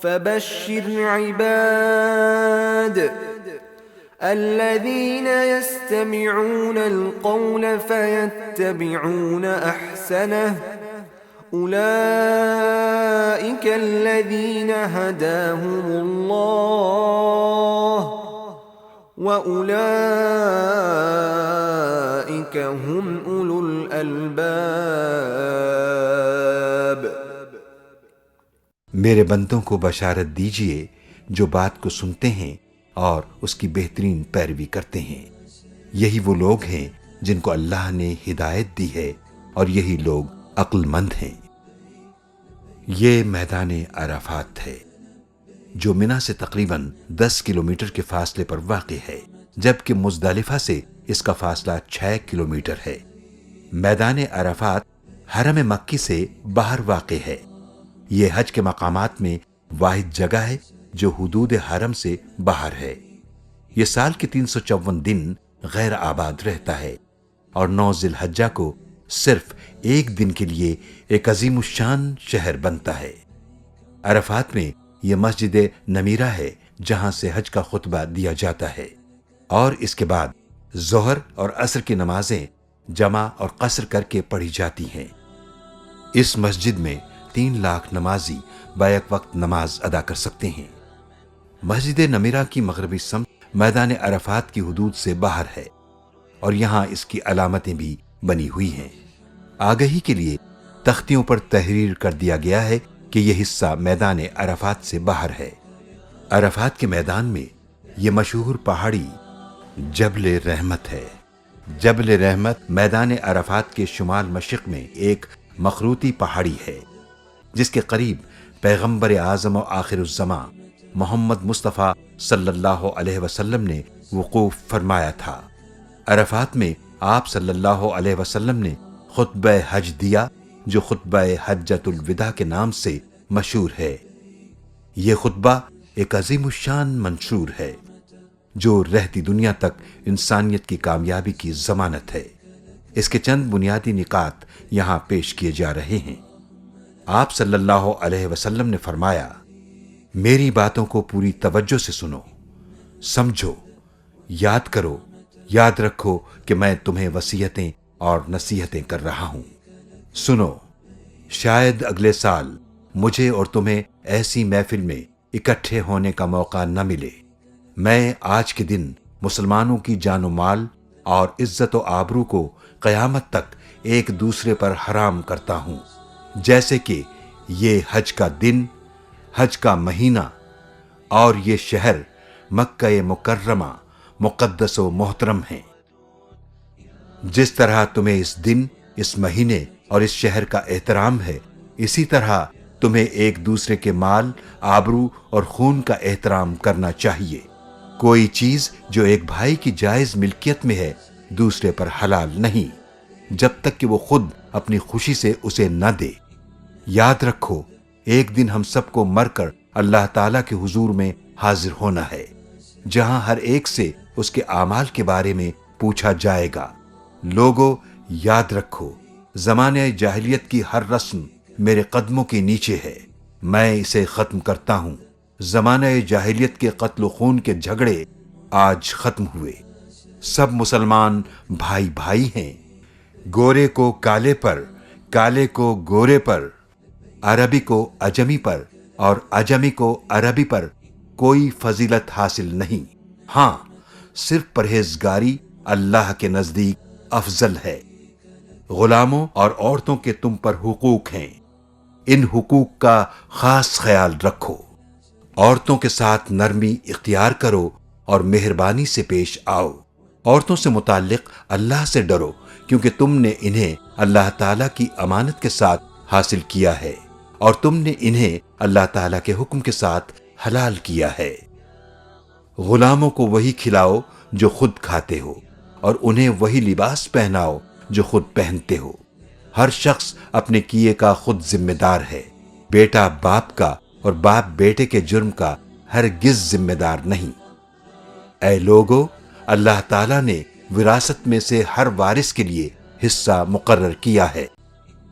فبشر عباد الذين يستمعون القول فيتبعون احسنه اولئك الذين هداهم الله واولئك هم اولو الالباب۔ میرے بندوں کو بشارت دیجئے جو بات کو سنتے ہیں اور اس کی بہترین پیروی کرتے ہیں، یہی وہ لوگ ہیں جن کو اللہ نے ہدایت دی ہے، اور یہی لوگ عقل مند ہیں۔ یہ میدان عرفات ہے جو مینا سے تقریباً 10 کلومیٹر کے فاصلے پر واقع ہے، جبکہ مزدلفہ سے اس کا فاصلہ 6 کلومیٹر ہے۔ میدان عرفات حرم مکی سے باہر واقع ہے۔ یہ حج کے مقامات میں واحد جگہ ہے جو حدود حرم سے باہر ہے۔ یہ سال کے 354 دن غیر آباد رہتا ہے۔ اور 9 ذی الحجہ کو صرف ایک دن کے لیے ایک عظیم الشان شہر بنتا ہے۔ عرفات میں یہ مسجد نمیرہ ہے جہاں سے حج کا خطبہ دیا جاتا ہے، اور اس کے بعد ظہر اور عصر کی نمازیں جمع اور قصر کر کے پڑھی جاتی ہیں۔ اس مسجد میں 3 لاکھ نمازی بیک وقت نماز ادا کر سکتے ہیں۔ مسجد نمیرہ کی مغربی سمت میدان عرفات کی حدود سے باہر ہے، اور یہاں اس کی علامتیں بھی بنی ہوئی ہیں۔ آگہی کے لیے تختیوں پر تحریر کر دیا گیا ہے کہ یہ حصہ میدان عرفات سے باہر ہے۔ عرفات کے میدان میں یہ مشہور پہاڑی جبل رحمت ہے۔ جبل رحمت میدان عرفات کے شمال مشرق میں ایک مخروطی پہاڑی ہے، جس کے قریب پیغمبر اعظم و آخر الزماں محمد مصطفیٰ صلی اللہ علیہ وسلم نے وقوف فرمایا تھا۔ عرفات میں آپ صلی اللہ علیہ وسلم نے خطبہ حج دیا، جو خطبہ حجۃ الوداع کے نام سے مشہور ہے۔ یہ خطبہ ایک عظیم الشان منشور ہے جو رہتی دنیا تک انسانیت کی کامیابی کی ضمانت ہے۔ اس کے چند بنیادی نکات یہاں پیش کیے جا رہے ہیں۔ آپ صلی اللہ علیہ وسلم نے فرمایا، میری باتوں کو پوری توجہ سے سنو، سمجھو، یاد کرو، یاد رکھو کہ میں تمہیں وصیتیں اور نصیحتیں کر رہا ہوں۔ سنو، شاید اگلے سال مجھے اور تمہیں ایسی محفل میں اکٹھے ہونے کا موقع نہ ملے۔ میں آج کے دن مسلمانوں کی جان و مال اور عزت و آبرو کو قیامت تک ایک دوسرے پر حرام کرتا ہوں، جیسے کہ یہ حج کا دن، حج کا مہینہ اور یہ شہر مکہ مکرمہ مقدس و محترم ہیں۔ جس طرح تمہیں اس دن، اس مہینے اور اس شہر کا احترام ہے، اسی طرح تمہیں ایک دوسرے کے مال، آبرو اور خون کا احترام کرنا چاہیے۔ کوئی چیز جو ایک بھائی کی جائز ملکیت میں ہے دوسرے پر حلال نہیں، جب تک کہ وہ خود اپنی خوشی سے اسے نہ دے۔ یاد رکھو، ایک دن ہم سب کو مر کر اللہ تعالیٰ کے حضور میں حاضر ہونا ہے، جہاں ہر ایک سے اس کے اعمال کے بارے میں پوچھا جائے گا۔ لوگو، یاد رکھو، زمانہ جاہلیت کی ہر رسم میرے قدموں کے نیچے ہے، میں اسے ختم کرتا ہوں۔ زمانہ جاہلیت کے قتل و خون کے جھگڑے آج ختم ہوئے۔ سب مسلمان بھائی بھائی ہیں، گورے کو کالے پر، کالے کو گورے پر، عربی کو اجمی پر اور اجمی کو عربی پر کوئی فضیلت حاصل نہیں۔ ہاں، صرف پرہیزگاری اللہ کے نزدیک افضل ہے۔ غلاموں اور عورتوں کے تم پر حقوق ہیں، ان حقوق کا خاص خیال رکھو۔ عورتوں کے ساتھ نرمی اختیار کرو اور مہربانی سے پیش آؤ۔ عورتوں سے متعلق اللہ سے ڈرو، کیونکہ تم نے انہیں اللہ تعالیٰ کی امانت کے ساتھ حاصل کیا ہے، اور تم نے انہیں اللہ تعالیٰ کے حکم کے ساتھ حلال کیا ہے۔ غلاموں کو وہی کھلاؤ جو خود کھاتے ہو، اور انہیں وہی لباس پہناؤ جو خود پہنتے ہو۔ ہر شخص اپنے کیے کا خود ذمہ دار ہے۔ بیٹا باپ کا اور باپ بیٹے کے جرم کا ہرگز ذمہ دار نہیں۔ اے لوگو، اللہ تعالیٰ نے وراثت میں سے ہر وارث کے لیے حصہ مقرر کیا ہے،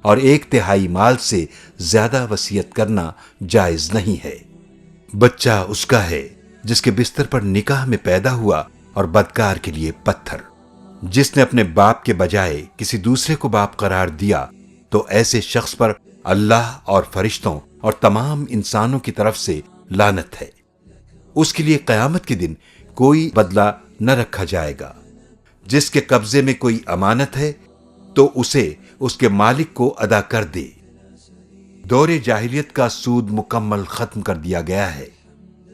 اور 1/3 مال سے زیادہ وصیت کرنا جائز نہیں ہے۔ بچہ اس کا ہے جس کے بستر پر نکاح میں پیدا ہوا، اور بدکار کے لیے پتھر۔ جس نے اپنے باپ کے بجائے کسی دوسرے کو باپ قرار دیا، تو ایسے شخص پر اللہ اور فرشتوں اور تمام انسانوں کی طرف سے لعنت ہے۔ اس کے لیے قیامت کے دن کوئی بدلہ نہ رکھا جائے گا۔ جس کے قبضے میں کوئی امانت ہے تو اسے اس کے مالک کو ادا کر دے۔ دور جاہلیت کا سود مکمل ختم کر دیا گیا ہے۔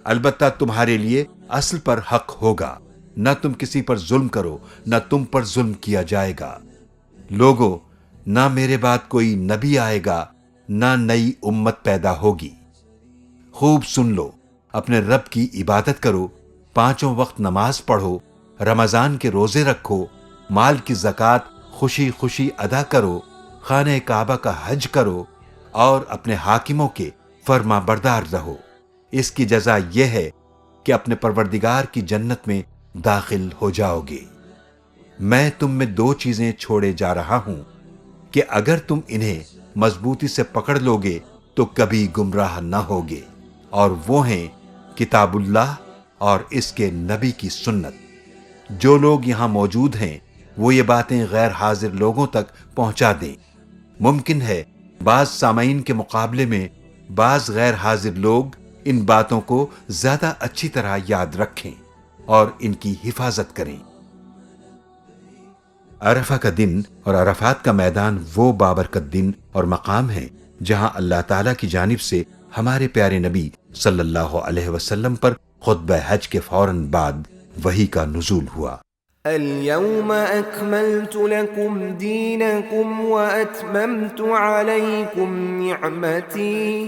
البتہ تمہارے لیے اصل پر حق ہوگا، نہ تم کسی پر ظلم کرو، نہ تم پر ظلم کیا جائے گا۔ لوگو، نہ میرے بعد کوئی نبی آئے گا، نہ نئی امت پیدا ہوگی۔ خوب سن لو، اپنے رب کی عبادت کرو، 5 وقت نماز پڑھو، رمضان کے روزے رکھو، مال کی زکوٰۃ خوشی خوشی ادا کرو، خانہ کعبہ کا حج کرو، اور اپنے حاکموں کے فرما بردار رہو۔ اس کی جزا یہ ہے کہ اپنے پروردگار کی جنت میں داخل ہو جاؤ گے۔ میں تم میں دو چیزیں چھوڑے جا رہا ہوں کہ اگر تم انہیں مضبوطی سے پکڑ لوگے تو کبھی گمراہ نہ ہوگے، اور وہ ہیں کتاب اللہ اور اس کے نبی کی سنت۔ جو لوگ یہاں موجود ہیں وہ یہ باتیں غیر حاضر لوگوں تک پہنچا دیں۔ ممکن ہے بعض سامعین کے مقابلے میں بعض غیر حاضر لوگ ان باتوں کو زیادہ اچھی طرح یاد رکھیں اور ان کی حفاظت کریں۔ عرفہ کا دن اور عرفات کا میدان وہ بابرکت دن اور مقام ہے جہاں اللہ تعالیٰ کی جانب سے ہمارے پیارے نبی صلی اللہ علیہ وسلم پر خطبہ حج کے فوراً بعد وحی کا نزول ہوا۔ اليوم أكملت لكم دينكم وأتممت عليكم نعمتي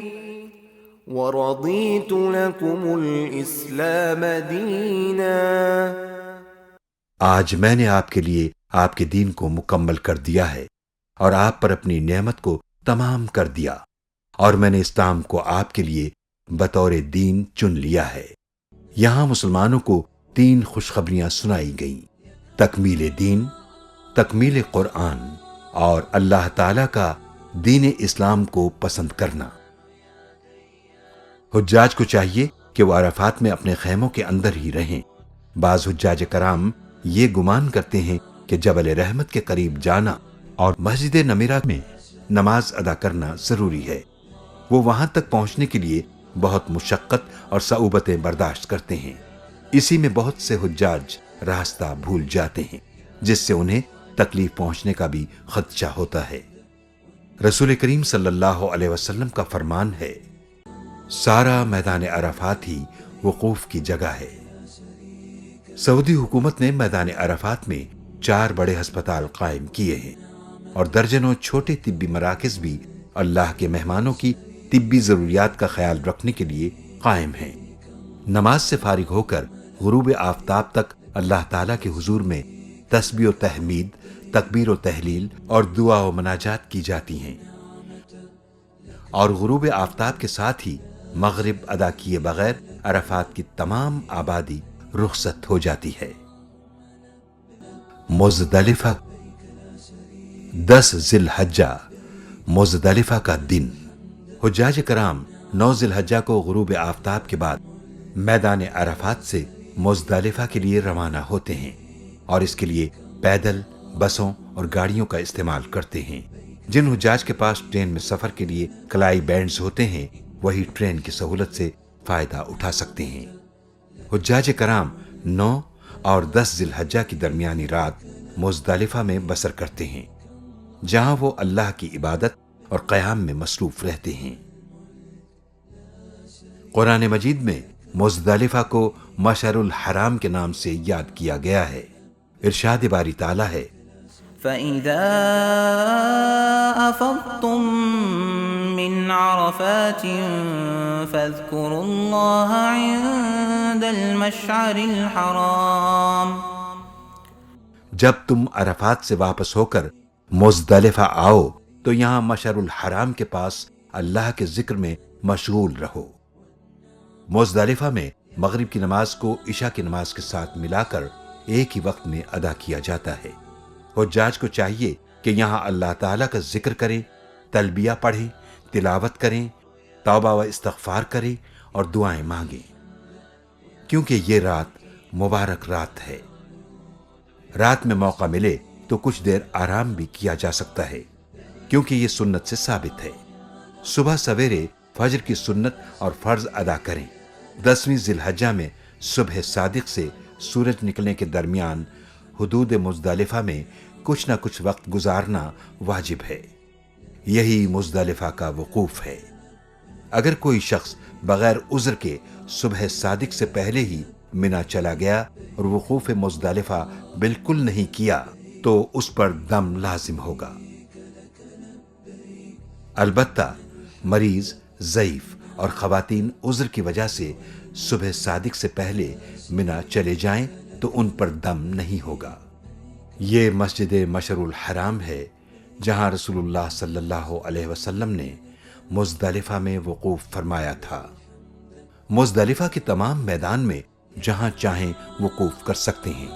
ورضيت لكم الإسلام دينا۔ آج میں نے آپ کے لیے آپ کے دین کو مکمل کر دیا ہے اور آپ پر اپنی نعمت کو تمام کر دیا، اور میں نے اسلام کو آپ کے لیے بطور دین چن لیا ہے۔ یہاں مسلمانوں کو 3 خوشخبریاں سنائی گئیں: تکمیل دین، تکمیل قرآن، اور اللہ تعالیٰ کا دین اسلام کو پسند کرنا۔ حجاج کو چاہیے کہ وہ عرفات میں اپنے خیموں کے اندر ہی رہیں۔ بعض حجاج کرام یہ گمان کرتے ہیں کہ جبل رحمت کے قریب جانا اور مسجد نمیرہ میں نماز ادا کرنا ضروری ہے۔ وہ وہاں تک پہنچنے کے لیے بہت مشقت اور صعوبتیں برداشت کرتے ہیں۔ اسی میں بہت سے حجاج راستہ بھول جاتے ہیں، جس سے انہیں تکلیف پہنچنے کا بھی خدشہ ہوتا ہے۔ رسول کریم صلی اللہ علیہ وسلم کا فرمان ہے، سارا میدان عرفات ہی وقوف کی جگہ ہے۔ سعودی حکومت نے میدان عرفات میں 4 بڑے ہسپتال قائم کیے ہیں اور درجنوں چھوٹے طبی مراکز بھی اللہ کے مہمانوں کی طبی ضروریات کا خیال رکھنے کے لیے قائم ہیں۔ نماز سے فارغ ہو کر غروب آفتاب تک اللہ تعالیٰ کے حضور میں تسبیح و تحمید، تکبیر و تحلیل اور دعا و مناجات کی جاتی ہیں، اور غروب آفتاب کے ساتھ ہی مغرب ادا کیے بغیر عرفات کی تمام آبادی رخصت ہو جاتی ہے۔ مزدلفہ، 10 ذی الحجہ، مزدلفہ کا دن۔ حجاج کرام 9 ذی الحجہ کو غروب آفتاب کے بعد میدان عرفات سے مزدلفہ کے لیے روانہ ہوتے ہیں، اور اس کے لیے پیدل، بسوں اور گاڑیوں کا استعمال کرتے ہیں۔ جن حجاج کے پاس ٹرین میں سفر کے لیے کلائی بینڈز ہوتے ہیں وہی ٹرین کی سہولت سے فائدہ اٹھا سکتے ہیں۔ حجاج کرام 9 اور 10 ذی الحجہ کی درمیانی رات مزدلفہ میں بسر کرتے ہیں، جہاں وہ اللہ کی عبادت اور قیام میں مصروف رہتے ہیں۔ قرآن مجید میں مزدلفہ کو مشعر الحرام کے نام سے یاد کیا گیا ہے۔ ارشاد باری تعالیٰ ہے، فَإِذَا أَفَضْتُم مِّنْ عَرَفَاتٍ فَاذْكُرُوا اللَّهَ عِندَ الْمَشْعَرِ الْحَرَامِ۔ جب تم عرفات سے واپس ہو کر مزدلفہ آؤ تو یہاں مشعر الحرام کے پاس اللہ کے ذکر میں مشغول رہو۔ مزدلفہ میں مغرب کی نماز کو عشاء کی نماز کے ساتھ ملا کر ایک ہی وقت میں ادا کیا جاتا ہے۔ حجاج کو چاہیے کہ یہاں اللہ تعالیٰ کا ذکر کریں، تلبیہ پڑھیں، تلاوت کریں، توبہ و استغفار کریں اور دعائیں مانگیں، کیونکہ یہ رات مبارک رات ہے۔ رات میں موقع ملے تو کچھ دیر آرام بھی کیا جا سکتا ہے، کیونکہ یہ سنت سے ثابت ہے۔ صبح سویرے فجر کی سنت اور فرض ادا کریں۔ 10ویں ذی الحجہ میں صبح صادق سے سورج نکلنے کے درمیان حدود مزدلفہ میں کچھ نہ کچھ وقت گزارنا واجب ہے۔ یہی مزدلفہ کا وقوف ہے۔ اگر کوئی شخص بغیر عذر کے صبح صادق سے پہلے ہی منا چلا گیا اور وقوف مزدلفہ بالکل نہیں کیا تو اس پر دم لازم ہوگا۔ البتہ مریض، ضعیف اور خواتین عذر کی وجہ سے صبح صادق سے پہلے منا چلے جائیں تو ان پر دم نہیں ہوگا۔ یہ مسجد مشعر الحرام ہے جہاں رسول اللہ صلی اللہ علیہ وسلم نے مزدلفہ میں وقوف فرمایا تھا۔ مزدلفہ کے تمام میدان میں جہاں چاہیں وقوف کر سکتے ہیں،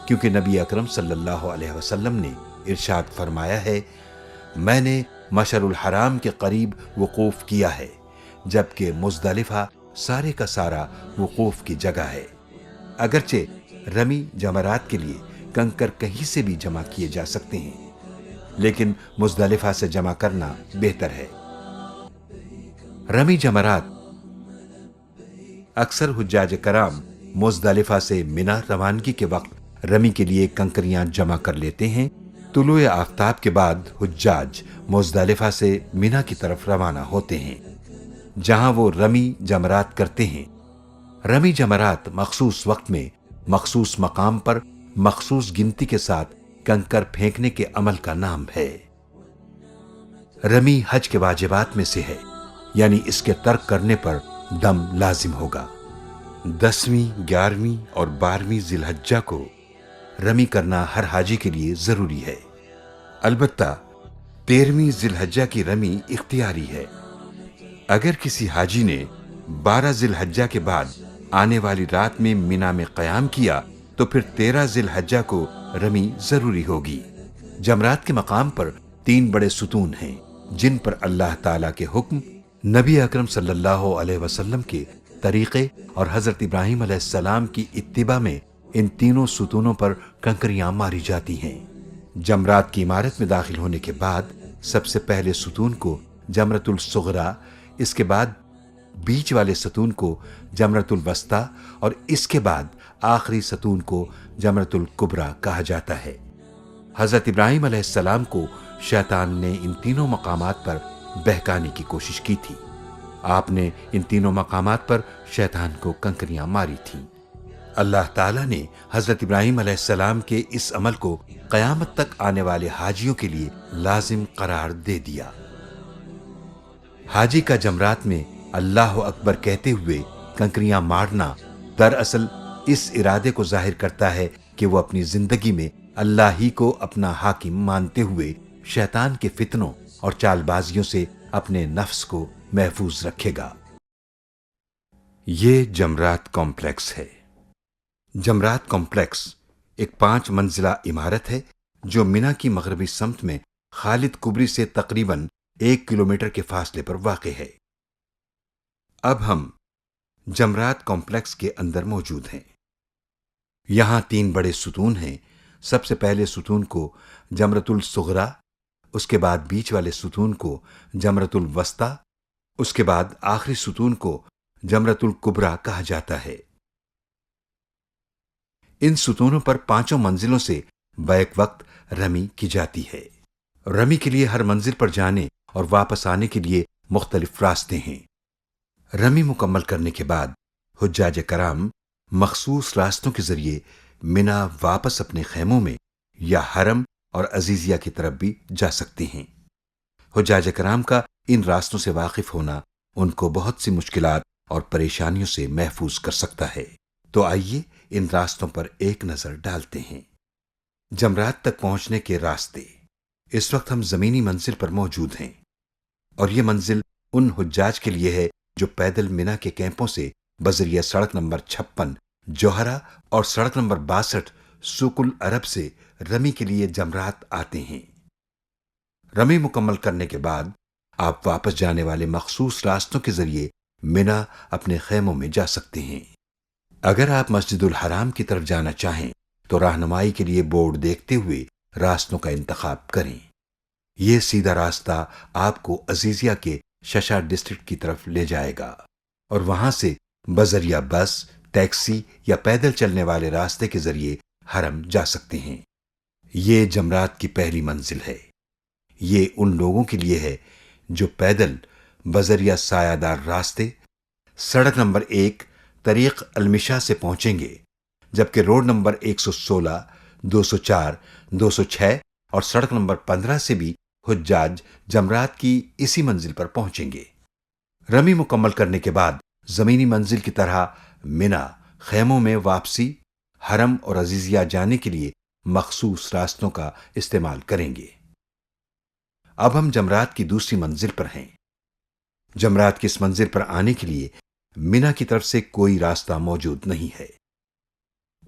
کیونکہ نبی اکرم صلی اللہ علیہ وسلم نے ارشاد فرمایا ہے، میں نے مشعر الحرام کے قریب وقوف کیا ہے، جبکہ مزدلفہ سارے کا سارا وقوف کی جگہ ہے۔ اگرچہ رمی جمرات کے لیے کنکر کہیں سے بھی جمع کیے جا سکتے ہیں، لیکن مزدلفہ سے جمع کرنا بہتر ہے۔ رمی جمرات اکثر حجاج کرام مزدلفہ سے منی روانگی کے وقت رمی کے لیے کنکریاں جمع کر لیتے ہیں۔ طلوع آفتاب کے بعد حجاج مزدلفہ سے منی کی طرف روانہ ہوتے ہیں، جہاں وہ رمی جمرات کرتے ہیں۔ رمی جمرات مخصوص وقت میں مخصوص مقام پر مخصوص گنتی کے ساتھ کنکر پھینکنے کے عمل کا نام ہے۔ رمی حج کے واجبات میں سے ہے، یعنی اس کے ترک کرنے پر دم لازم ہوگا۔ 10ویں، 11ویں اور 12ویں ذی الحجہ کو رمی کرنا ہر حاجی کے لیے ضروری ہے۔ البتہ 13ویں ذی الحجہ کی رمی اختیاری ہے۔ اگر کسی حاجی نے 12 ذی الحجہ کے بعد آنے والی رات میں منی میں قیام کیا تو پھر 13 ذی الحجہ کو رمی ضروری ہوگی۔ جمرات کے مقام پر 3 بڑے ستون ہیں، جن پر اللہ تعالیٰ کے حکم، نبی اکرم صلی اللہ علیہ وسلم کے طریقے اور حضرت ابراہیم علیہ السلام کی اتباع میں ان تینوں ستونوں پر کنکریاں ماری جاتی ہیں۔ جمرات کی عمارت میں داخل ہونے کے بعد سب سے پہلے ستون کو جمرۃ الصغریٰ، اس کے بعد بیچ والے ستون کو جمرۃ الوسطیٰ اور اس کے بعد آخری ستون کو جمرۃ الکبریٰ کہا جاتا ہے۔ حضرت ابراہیم علیہ السلام کو شیطان نے ان تینوں مقامات پر بہکانے کی کوشش کی تھی۔ آپ نے ان تینوں مقامات پر شیطان کو کنکریاں ماری تھیں۔ اللہ تعالیٰ نے حضرت ابراہیم علیہ السلام کے اس عمل کو قیامت تک آنے والے حاجیوں کے لیے لازم قرار دے دیا۔ حاجی کا جمرات میں اللہ اکبر کہتے ہوئے کنکریاں مارنا دراصل اس ارادے کو ظاہر کرتا ہے کہ وہ اپنی زندگی میں اللہ ہی کو اپنا حاکم مانتے ہوئے شیطان کے فتنوں اور چال بازیوں سے اپنے نفس کو محفوظ رکھے گا۔ یہ جمرات کمپلیکس ہے۔ جمرات کمپلیکس ایک 5 منزلہ عمارت ہے جو منی کی مغربی سمت میں خالد کبری سے تقریباً 1 کلومیٹر کے فاصلے پر واقع ہے۔ اب ہم جمرات کمپلیکس کے اندر موجود ہیں۔ یہاں 3 بڑے ستون ہیں۔ سب سے پہلے ستون کو جمرۃ الصغریٰ، اس کے بعد بیچ والے ستون کو جمرۃ الوسطیٰ، اس کے بعد آخری ستون کو جمرۃ الکبریٰ کہا جاتا ہے۔ ان ستونوں پر 5 منزلوں سے بیک وقت رمی کی جاتی ہے۔ رمی کے لیے ہر منزل پر جانے اور واپس آنے کے لیے مختلف راستے ہیں۔ رمی مکمل کرنے کے بعد حجاج کرام مخصوص راستوں کے ذریعے منی واپس اپنے خیموں میں یا حرم اور عزیزیہ کی طرف بھی جا سکتے ہیں۔ حجاج کرام کا ان راستوں سے واقف ہونا ان کو بہت سی مشکلات اور پریشانیوں سے محفوظ کر سکتا ہے۔ تو آئیے ان راستوں پر ایک نظر ڈالتے ہیں۔ جمرات تک پہنچنے کے راستے۔ اس وقت ہم زمینی منزل پر موجود ہیں، اور یہ منزل ان حجاج کے لیے ہے جو پیدل منی کے کیمپوں سے بذریعہ سڑک نمبر 56 جوہرہ اور سڑک نمبر 62 سوق العرب سے رمی کے لیے جمرات آتے ہیں۔ رمی مکمل کرنے کے بعد آپ واپس جانے والے مخصوص راستوں کے ذریعے منی اپنے خیموں میں جا سکتے ہیں۔ اگر آپ مسجد الحرام کی طرف جانا چاہیں تو رہنمائی کے لیے بورڈ دیکھتے ہوئے راستوں کا انتخاب کریں۔ یہ سیدھا راستہ آپ کو عزیزیہ کے ششا ڈسٹرکٹ کی طرف لے جائے گا، اور وہاں سے بذریعہ بس، ٹیکسی یا پیدل چلنے والے راستے کے ذریعے حرم جا سکتے ہیں۔ یہ جمرات کی پہلی منزل ہے۔ یہ ان لوگوں کے لیے ہے جو پیدل بذریعہ سایہ دار راستے سڑک نمبر 1 طریق المشا سے پہنچیں گے، جبکہ روڈ نمبر 116، 204، 206 اور سڑک نمبر 15 سے بھی حجاج جمرات کی اسی منزل پر پہنچیں گے۔ رمی مکمل کرنے کے بعد زمینی منزل کی طرح منی خیموں میں واپسی، حرم اور عزیزیہ جانے کے لیے مخصوص راستوں کا استعمال کریں گے۔ اب ہم جمرات کی دوسری منزل پر ہیں۔ جمرات کی اس منزل پر آنے کے لیے منی کی طرف سے کوئی راستہ موجود نہیں ہے،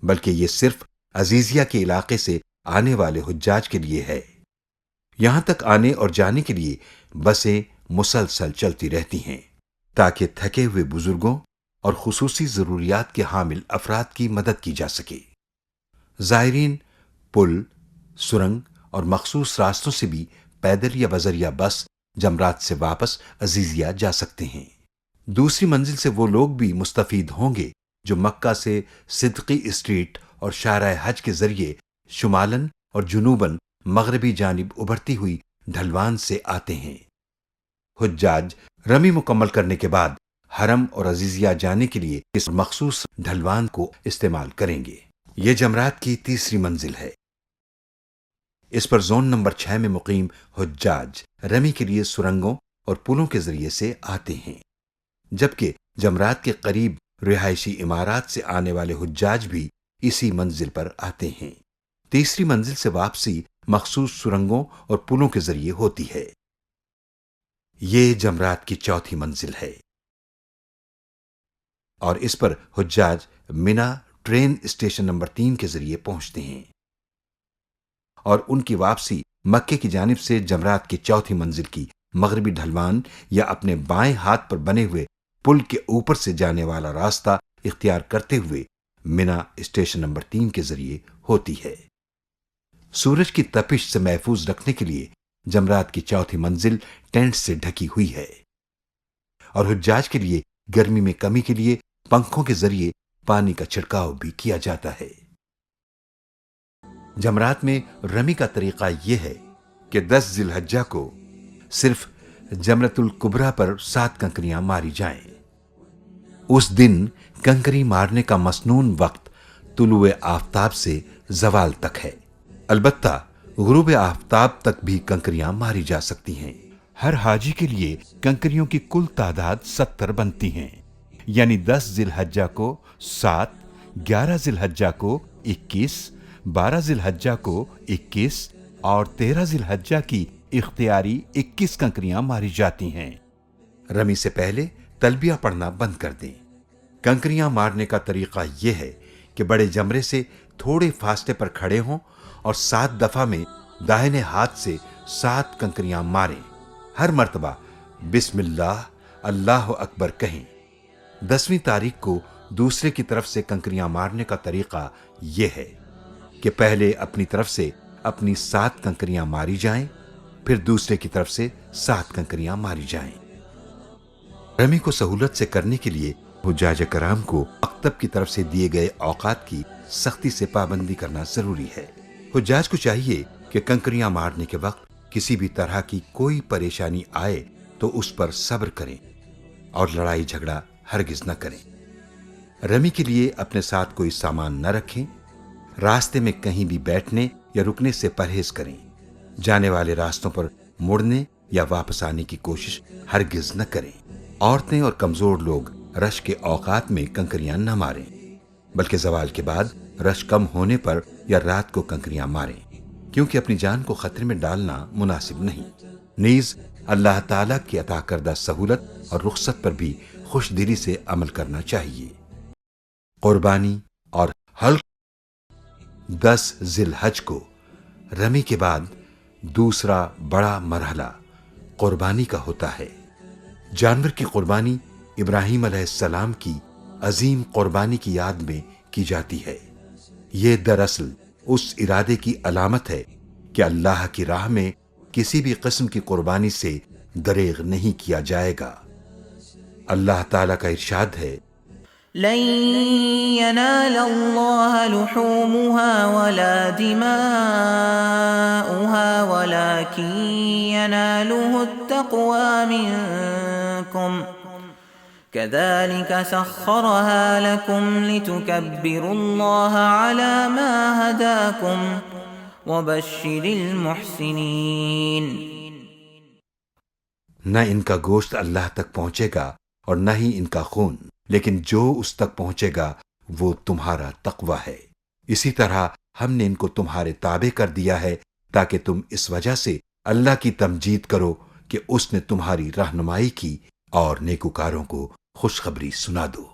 بلکہ یہ صرف عزیزیہ کے علاقے سے آنے والے حجاج کے لیے ہے۔ یہاں تک آنے اور جانے کے لیے بسیں مسلسل چلتی رہتی ہیں تاکہ تھکے ہوئے بزرگوں اور خصوصی ضروریات کے حامل افراد کی مدد کی جا سکے۔ زائرین پل، سرنگ اور مخصوص راستوں سے بھی پیدل یا بذریعہ بس جمرات سے واپس عزیزیہ جا سکتے ہیں۔ دوسری منزل سے وہ لوگ بھی مستفید ہوں گے جو مکہ سے صدقی اسٹریٹ اور شارع حج کے ذریعے شمالاً اور جنوباً مغربی جانب ابھرتی ہوئی ڈھلوان سے آتے ہیں۔ حجاج رمی مکمل کرنے کے بعد حرم اور عزیزیہ جانے کے لیے اس مخصوص ڈھلوان کو استعمال کریں گے۔ یہ جمرات کی تیسری منزل ہے۔ اس پر زون نمبر 6 میں مقیم حجاج رمی کے لیے سرنگوں اور پلوں کے ذریعے سے آتے ہیں، جبکہ جمرات کے قریب رہائشی عمارات سے آنے والے حجاج بھی اسی منزل پر آتے ہیں۔ تیسری منزل سے واپسی مخصوص سرنگوں اور پلوں کے ذریعے ہوتی ہے۔ یہ جمرات کی چوتھی منزل ہے اور اس پر حجاج منا ٹرین اسٹیشن نمبر 3 کے ذریعے پہنچتے ہیں اور ان کی واپسی مکے کی جانب سے جمرات کی چوتھی منزل کی مغربی ڈھلوان یا اپنے بائیں ہاتھ پر بنے ہوئے پل کے اوپر سے جانے والا راستہ اختیار کرتے ہوئے منا اسٹیشن نمبر 3 کے ذریعے ہوتی ہے۔ سورج کی تپش سے محفوظ رکھنے کے لیے جمرات کی چوتھی منزل ٹینٹ سے ڈھکی ہوئی ہے اور حجاج کے لیے گرمی میں کمی کے لیے پنکھوں کے ذریعے پانی کا چھڑکاؤ بھی کیا جاتا ہے۔ جمرات میں رمی کا طریقہ یہ ہے کہ 10 ذی الحجہ کو صرف جمرۃ الکبریٰ پر 7 کنکریاں ماری جائیں۔ اس دن کنکری مارنے کا مسنون وقت طلوع آفتاب سے زوال تک ہے، البتہ غروب آفتاب تک بھی کنکریاں ماری جا سکتی ہیں۔ ہر حاجی کے لیے کنکریوں کی کل تعداد 70 بنتی ہیں، یعنی 10 ذی الحجہ کو 7، 11 ذی الحجہ کو 21، 12 ذی الحجہ کو 21 اور 13 ذی الحجہ کی اختیاری 21 کنکریاں ماری جاتی ہیں۔ رمی سے پہلے تلبیہ پڑھنا بند کر دیں۔ کنکریاں مارنے کا طریقہ یہ ہے کہ بڑے جمرے سے تھوڑے فاصلے پر کھڑے ہوں اور 7 دفعہ میں داہنے ہاتھ سے 7 کنکریاں ماریں۔ ہر مرتبہ بسم اللہ اللہ اکبر کہیں۔ 10ویں تاریخ کو دوسرے کی طرف سے کنکریاں مارنے کا طریقہ یہ ہے کہ پہلے اپنی طرف سے اپنی 7 کنکریاں ماری جائیں، پھر دوسرے کی طرف سے 7 کنکریاں ماری جائیں۔ رمی کو سہولت سے کرنے کے لیے حجاج کرام کو مکتب کی طرف سے دیے گئے اوقات کی سختی سے پابندی کرنا ضروری ہے۔ حجاج کو چاہیے کہ کنکریاں مارنے کے وقت کسی بھی طرح کی کوئی پریشانی آئے تو اس پر صبر کریں اور لڑائی جھگڑا ہرگز نہ کریں۔ رمی کے لیے اپنے ساتھ کوئی سامان نہ رکھیں۔ راستے میں کہیں بھی بیٹھنے یا رکنے سے پرہیز کریں۔ جانے والے راستوں پر مڑنے یا واپس آنے کی کوشش ہرگز نہ کریں۔ عورتیں اور کمزور لوگ رش کے اوقات میں کنکریاں نہ ماریں، بلکہ زوال کے بعد رش کم ہونے پر یا رات کو کنکریاں ماریں، کیونکہ اپنی جان کو خطرے میں ڈالنا مناسب نہیں۔ نیز اللہ تعالیٰ کی عطا کردہ سہولت اور رخصت پر بھی خوش دلی سے عمل کرنا چاہیے۔ قربانی اور حلق 10 ذی الحج کو رمی کے بعد دوسرا بڑا مرحلہ قربانی کا ہوتا ہے۔ جانور کی قربانی ابراہیم علیہ السلام کی عظیم قربانی کی یاد میں کی جاتی ہے۔ یہ دراصل اس ارادے کی علامت ہے کہ اللہ کی راہ میں کسی بھی قسم کی قربانی سے دریغ نہیں کیا جائے گا۔ اللہ تعالیٰ کا ارشاد ہے، لن ينال الله لحومها ولا دماؤها ولكن يناله التقوى منكم كذلك سخرها لكم لتكبروا الله على ما هداكم وبشر المحسنين۔ نہ ان کا گوشت اللہ تک پہنچے گا اور نہ ہی ان کا خون، لیکن جو اس تک پہنچے گا وہ تمہارا تقوی ہے۔ اسی طرح ہم نے ان کو تمہارے تابع کر دیا ہے تاکہ تم اس وجہ سے اللہ کی تمجید کرو کہ اس نے تمہاری رہنمائی کی اور نیکوکاروں کو خوشخبری سنا دو۔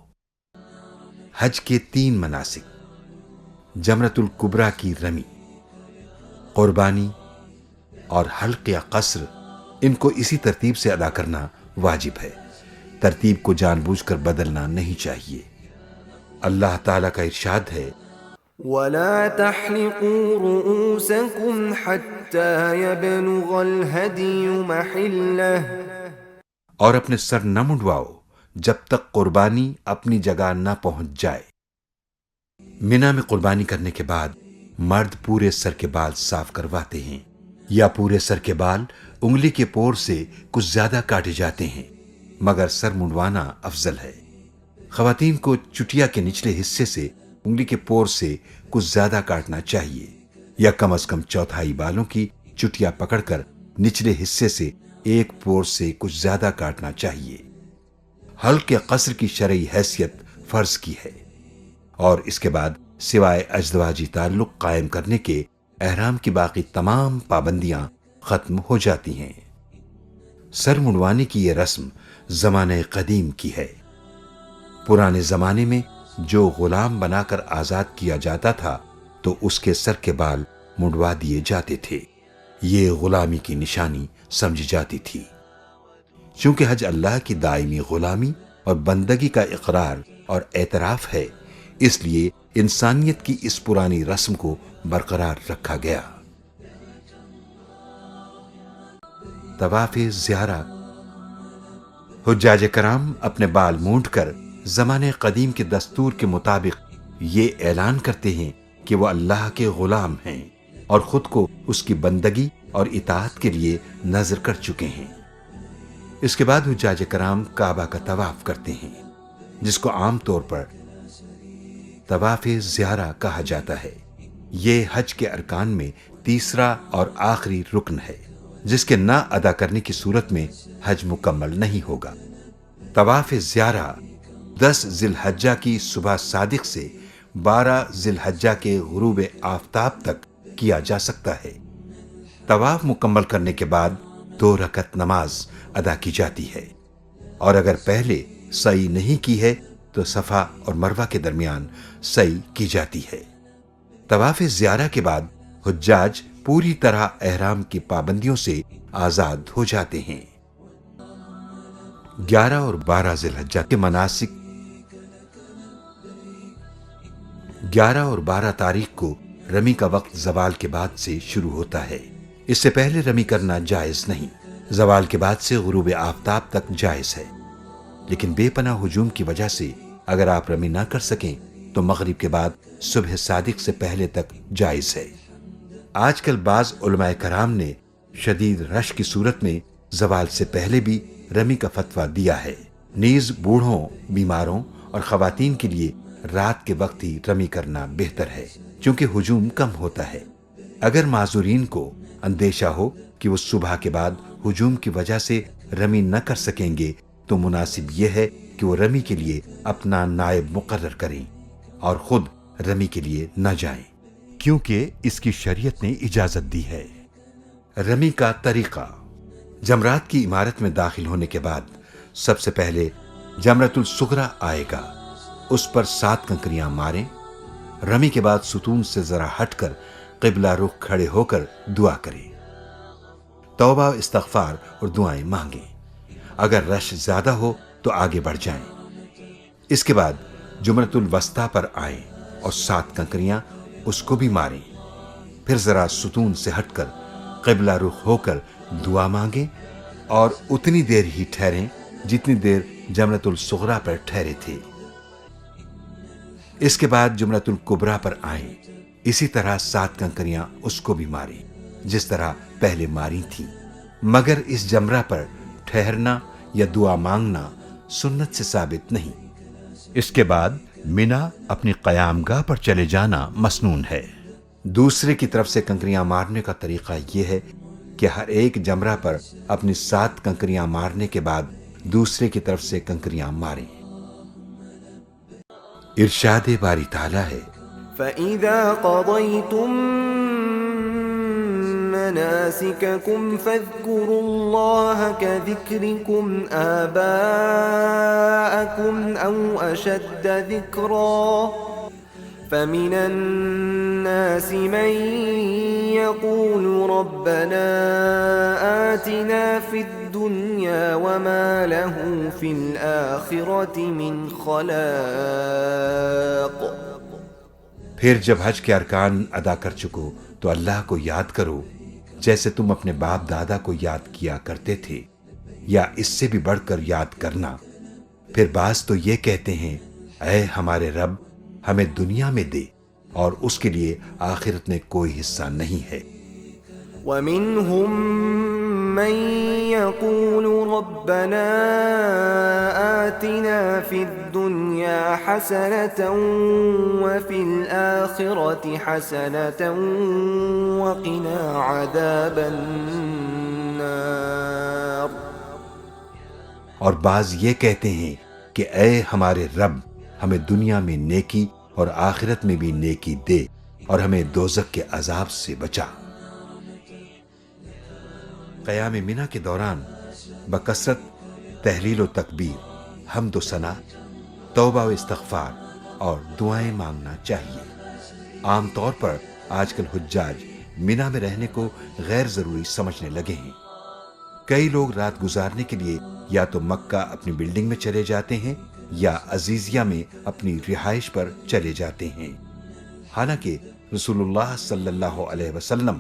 حج کے 3 مناسک۔ جمرۃ الکبریٰ کی رمی، قربانی اور حلق یا قصر، ان کو اسی ترتیب سے ادا کرنا واجب ہے، ترتیب کو جان بوجھ کر بدلنا نہیں چاہیے۔ اللہ تعالیٰ کا ارشاد ہے، ولا تحلقوا رؤوسكم حتى يبلغ الهدي محله، اور اپنے سر نہ منڈواؤ جب تک قربانی اپنی جگہ نہ پہنچ جائے۔ مینا میں قربانی کرنے کے بعد مرد پورے سر کے بال صاف کرواتے ہیں، یا پورے سر کے بال انگلی کے پور سے کچھ زیادہ کاٹے جاتے ہیں، مگر سر منڈوانا افضل ہے۔ خواتین کو چٹیا کے نچلے حصے سے انگلی کے پور سے کچھ زیادہ کاٹنا چاہیے، یا کم از کم چوتھائی بالوں کی چٹیا پکڑ کر نچلے حصے سے ایک پور سے کچھ زیادہ کاٹنا چاہیے۔ حلق یا قصر کی شرعی حیثیت فرض کی ہے، اور اس کے بعد سوائے ازدواجی تعلق قائم کرنے کے احرام کی باقی تمام پابندیاں ختم ہو جاتی ہیں۔ سر منڈوانے کی یہ رسم زمانہ قدیم کی ہے۔ پرانے زمانے میں جو غلام بنا کر آزاد کیا جاتا تھا تو اس کے سر کے بال منڈوا دیے جاتے تھے، یہ غلامی کی نشانی سمجھی جاتی تھی۔ چونکہ حج اللہ کی دائمی غلامی اور بندگی کا اقرار اور اعتراف ہے، اس لیے انسانیت کی اس پرانی رسم کو برقرار رکھا گیا۔ طواف زیارہ، حجاج کرام اپنے بال مونڈ کر زمانے قدیم کے دستور کے مطابق یہ اعلان کرتے ہیں کہ وہ اللہ کے غلام ہیں اور خود کو اس کی بندگی اور اطاعت کے لیے نذر کر چکے ہیں۔ اس کے بعد حجاج کرام کعبہ کا طواف کرتے ہیں، جس کو عام طور پر طواف زیارہ کہا جاتا ہے۔ یہ حج کے ارکان میں تیسرا اور آخری رکن ہے، جس کے نہ ادا کرنے کی صورت میں حج مکمل نہیں ہوگا۔ طواف زیارہ 10 ذی الحجہ کی صبح صادق سے 12 ذی الحجہ کے غروب آفتاب تک کیا جا سکتا ہے۔ طواف مکمل کرنے کے بعد 2 رکعت نماز ادا کی جاتی ہے، اور اگر پہلے سعی نہیں کی ہے تو صفا اور مروہ کے درمیان سعی کی جاتی ہے۔ طواف زیارہ کے بعد حجاج پوری طرح احرام کی پابندیوں سے آزاد ہو جاتے ہیں۔ 11 اور 12 ذی الحجہ کے مناسک 11 اور 12 تاریخ کو رمی کا وقت زوال کے بعد سے شروع ہوتا ہے، اس سے پہلے رمی کرنا جائز نہیں۔ زوال کے بعد سے غروب آفتاب تک جائز ہے، لیکن بے پناہ ہجوم کی وجہ سے اگر آپ رمی نہ کر سکیں تو مغرب کے بعد صبح صادق سے پہلے تک جائز ہے۔ آج کل بعض علماء کرام نے شدید رش کی صورت میں زوال سے پہلے بھی رمی کا فتویٰ دیا ہے۔ نیز بوڑھوں، بیماروں اور خواتین کے لیے رات کے وقت ہی رمی کرنا بہتر ہے، چونکہ ہجوم کم ہوتا ہے۔ اگر معذورین کو اندیشہ ہو کہ وہ صبح کے بعد ہجوم کی وجہ سے رمی نہ کر سکیں گے تو مناسب یہ ہے کہ وہ رمی کے لیے اپنا نائب مقرر کریں اور خود رمی کے لیے نہ جائیں، کیونکہ اس کی شریعت نے اجازت دی ہے۔ رمی کا طریقہ: جمرات کی عمارت میں داخل ہونے کے بعد سب سے پہلے جمرۃ الصغریٰ آئے گا، اس پر 7 کنکریاں ماریں۔ رمی کے بعد ستون سے ذرا ہٹ کر قبلہ رخ کھڑے ہو کر دعا کریں، توبہ استغفار اور دعائیں مانگیں۔ اگر رش زیادہ ہو تو آگے بڑھ جائیں۔ اس کے بعد جمرۃ الوسطیٰ پر آئیں اور 7 کنکریاں اس کو بھی ماریں، پھر ذرا ستون سے ہٹ کر قبلہ رخ ہو کر دعا مانگیں اور اتنی دیر ہی ٹھہریں جتنی دیر جمرۃ الصغریٰ پر ٹھہرے تھے۔ اس کے بعد جمرۃ الکبریٰ پر آئیں، اسی طرح 7 کنکریاں اس کو بھی ماریں جس طرح پہلے ماری تھی، مگر اس جمرہ پر ٹھہرنا یا دعا مانگنا سنت سے ثابت نہیں۔ اس کے بعد مینا اپنی قیام گاہ پر چلے جانا مسنون ہے۔ دوسرے کی طرف سے کنکریاں مارنے کا طریقہ یہ ہے کہ ہر ایک جمرہ پر اپنی 7 کنکریاں مارنے کے بعد دوسرے کی طرف سے کنکریاں ماریں۔ ارشاد باری تعالیٰ ہے، فَإِذَا قَضَيْتُم مَّنَاسِكَكُمْ فَاذْكُرُوا اللَّهَ كَذِكْرِكُمْ آبَاءَكُمْ أَوْ أَشَدَّ ذِكْرًا فمن الناس من يقول ربنا آتنا في الدنيا وما له في الآخرة من خلاق. پھر جب حج کے ارکان ادا کر چکو تو اللہ کو یاد کرو جیسے تم اپنے باپ دادا کو یاد کیا کرتے تھے، یا اس سے بھی بڑھ کر یاد کرنا. پھر بعض تو یہ کہتے ہیں اے ہمارے رب ہمیں دنیا میں دے، اور اس کے لیے آخرت میں کوئی حصہ نہیں ہے. ومنهم من يقول ربنا آتنا في الدنيا حسنة وفي الآخرة حسنة وقنا عذاب النار. اور بعض یہ کہتے ہیں کہ اے ہمارے رب ہمیں دنیا میں نیکی اور آخرت میں بھی نیکی دے، اور ہمیں دوزخ کے عذاب سے بچا. قیام منی کے دوران بکثرت تحلیل و تکبیر، حمد و ثنا، توبہ و استغفار اور دعائیں مانگنا چاہیے. عام طور پر آج کل حجاج منی میں رہنے کو غیر ضروری سمجھنے لگے ہیں. کئی لوگ رات گزارنے کے لیے یا تو مکہ اپنی بلڈنگ میں چلے جاتے ہیں یا عزیزیہ میں اپنی رہائش پر چلے جاتے ہیں. حالانکہ رسول اللہ صلی اللہ علیہ وسلم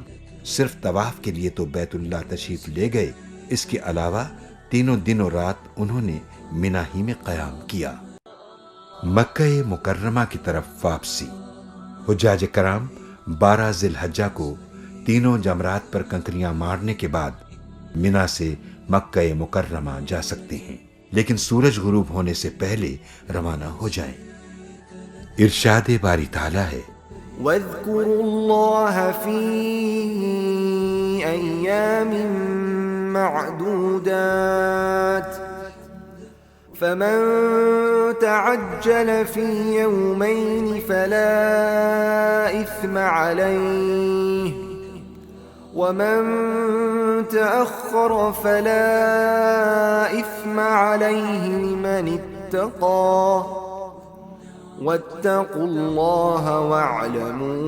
صرف طواف کے لیے تو بیت اللہ تشریف لے گئے، اس کے علاوہ تینوں دن و رات انہوں نے منی ہی میں قیام کیا. مکہ مکرمہ کی طرف واپسی. حجاج کرام 12 ذی الحجہ کو تینوں جمرات پر کنکریاں مارنے کے بعد منی سے مکہ مکرمہ جا سکتے ہیں، لیکن سورج غروب ہونے سے پہلے روانہ ہو جائیں. ارشاد باری تعالیٰ ہے واذكروا الله في أيام معدودات فمن تعجل في يومين فلا إثم عليه ومن تأخر فلا إثم عليه لمن اتقى واتقوا الله واعلموا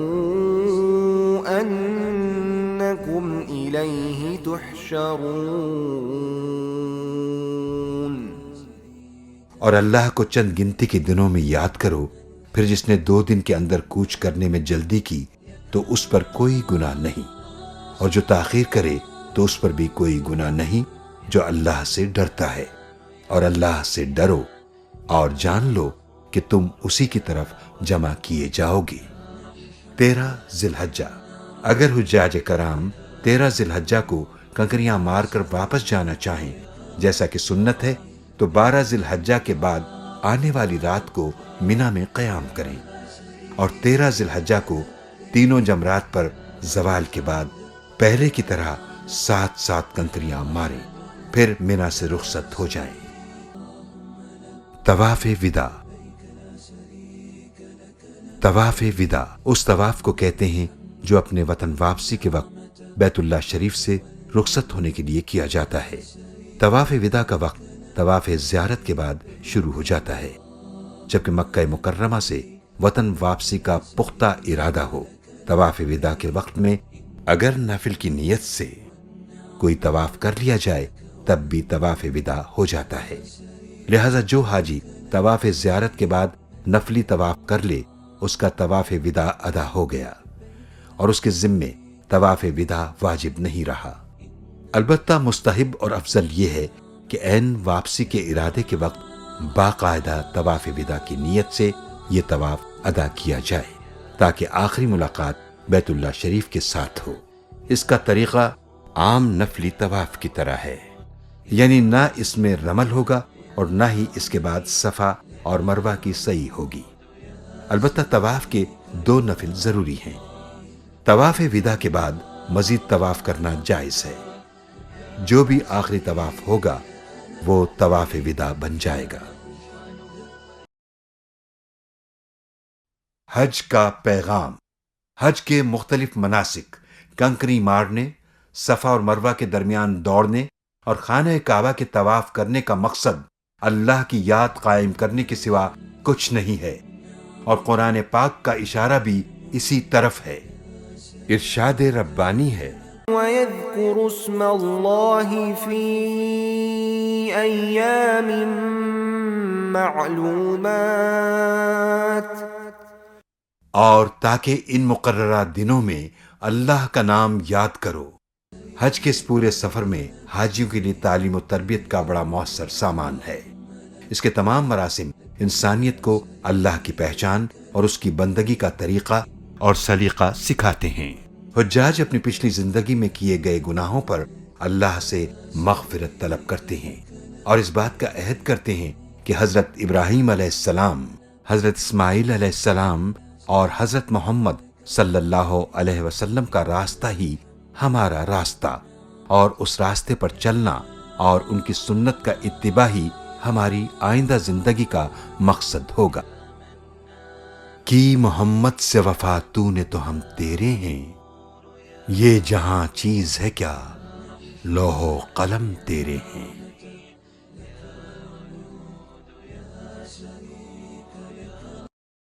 أنكم إليه تحشرون. اور اللہ کو چند گنتی کے دنوں میں یاد کرو، پھر جس نے 2 دن کے اندر کوچ کرنے میں جلدی کی تو اس پر کوئی گناہ نہیں، اور جو تاخیر کرے تو اس پر بھی کوئی گناہ نہیں، جو اللہ سے ڈرتا ہے. اور اللہ سے ڈرو اور جان لو کہ تم اسی کی طرف جمع کیے جاؤ گے. 13 ذی الحجہ. اگر حجاج کرام 13 ذی الحجہ کو کنکریاں مار کر واپس جانا چاہیں جیسا کہ سنت ہے تو 12 ذی الحجہ کے بعد آنے والی رات کو منی میں قیام کریں، اور 13 ذی الحجہ کو تینوں جمرات پر زوال کے بعد پہلے کی طرح 7 کنکریاں ماریں، پھر منی سے رخصت ہو جائیں. طواف وداع. طواف وداع اس طواف کو کہتے ہیں جو اپنے وطن واپسی کے وقت بیت اللہ شریف سے رخصت ہونے کے لیے کیا جاتا ہے. طواف وداع کا وقت طواف زیارت کے بعد شروع ہو جاتا ہے، جبکہ مکہ مکرمہ سے وطن واپسی کا پختہ ارادہ ہو. طواف وداع کے وقت میں اگر نفل کی نیت سے کوئی طواف کر لیا جائے تب بھی طواف وداع ہو جاتا ہے. لہذا جو حاجی طواف زیارت کے بعد نفلی طواف کر لے اس کا طواف وداع ادا ہو گیا، اور اس کے ذمے طواف وداع واجب نہیں رہا. البتہ مستحب اور افضل یہ ہے کہ عین واپسی کے ارادے کے وقت باقاعدہ طواف وداع کی نیت سے یہ طواف ادا کیا جائے تاکہ آخری ملاقات بیت اللہ شریف کے ساتھ ہو. اس کا طریقہ عام نفلی طواف کی طرح ہے، یعنی نہ اس میں رمل ہوگا اور نہ ہی اس کے بعد صفا اور مروہ کی سعی ہوگی. البتہ طواف کے 2 نفل ضروری ہیں. طواف وداع کے بعد مزید طواف کرنا جائز ہے. جو بھی آخری طواف ہوگا وہ طواف وداع بن جائے گا. حج کا پیغام. حج کے مختلف مناسک، کنکری مارنے، صفا اور مروہ کے درمیان دوڑنے اور خانہ کعبہ کے طواف کرنے کا مقصد اللہ کی یاد قائم کرنے کے سوا کچھ نہیں ہے، اور قرآن پاک کا اشارہ بھی اسی طرف ہے۔ ارشاد ربانی ہے، وَيَذْكُرُ اسْمَ اللَّهِ فِي أَيَّامٍ مَّعْلُومَاتٍ، اور تاکہ ان مقررہ دنوں میں اللہ کا نام یاد کرو۔ حج کے اس پورے سفر میں حاجیوں کے لیے تعلیم و تربیت کا بڑا مؤثر سامان ہے۔ اس کے تمام مراسم انسانیت کو اللہ کی پہچان اور اس کی بندگی کا طریقہ اور سلیقہ سکھاتے ہیں۔ حجاج اپنی پچھلی زندگی میں کیے گئے گناہوں پر اللہ سے مغفرت طلب کرتے ہیں اور اس بات کا عہد کرتے ہیں کہ حضرت ابراہیم علیہ السلام، حضرت اسماعیل علیہ السلام اور حضرت محمد صلی اللہ علیہ وسلم کا راستہ ہی ہمارا راستہ، اور اس راستے پر چلنا اور ان کی سنت کا اتباع ہی ہماری آئندہ زندگی کا مقصد ہوگا۔ کی محمد سے وفا تو نے تو ہم تیرے ہیں، یہ جہاں چیز ہے کیا لوح و قلم تیرے ہیں۔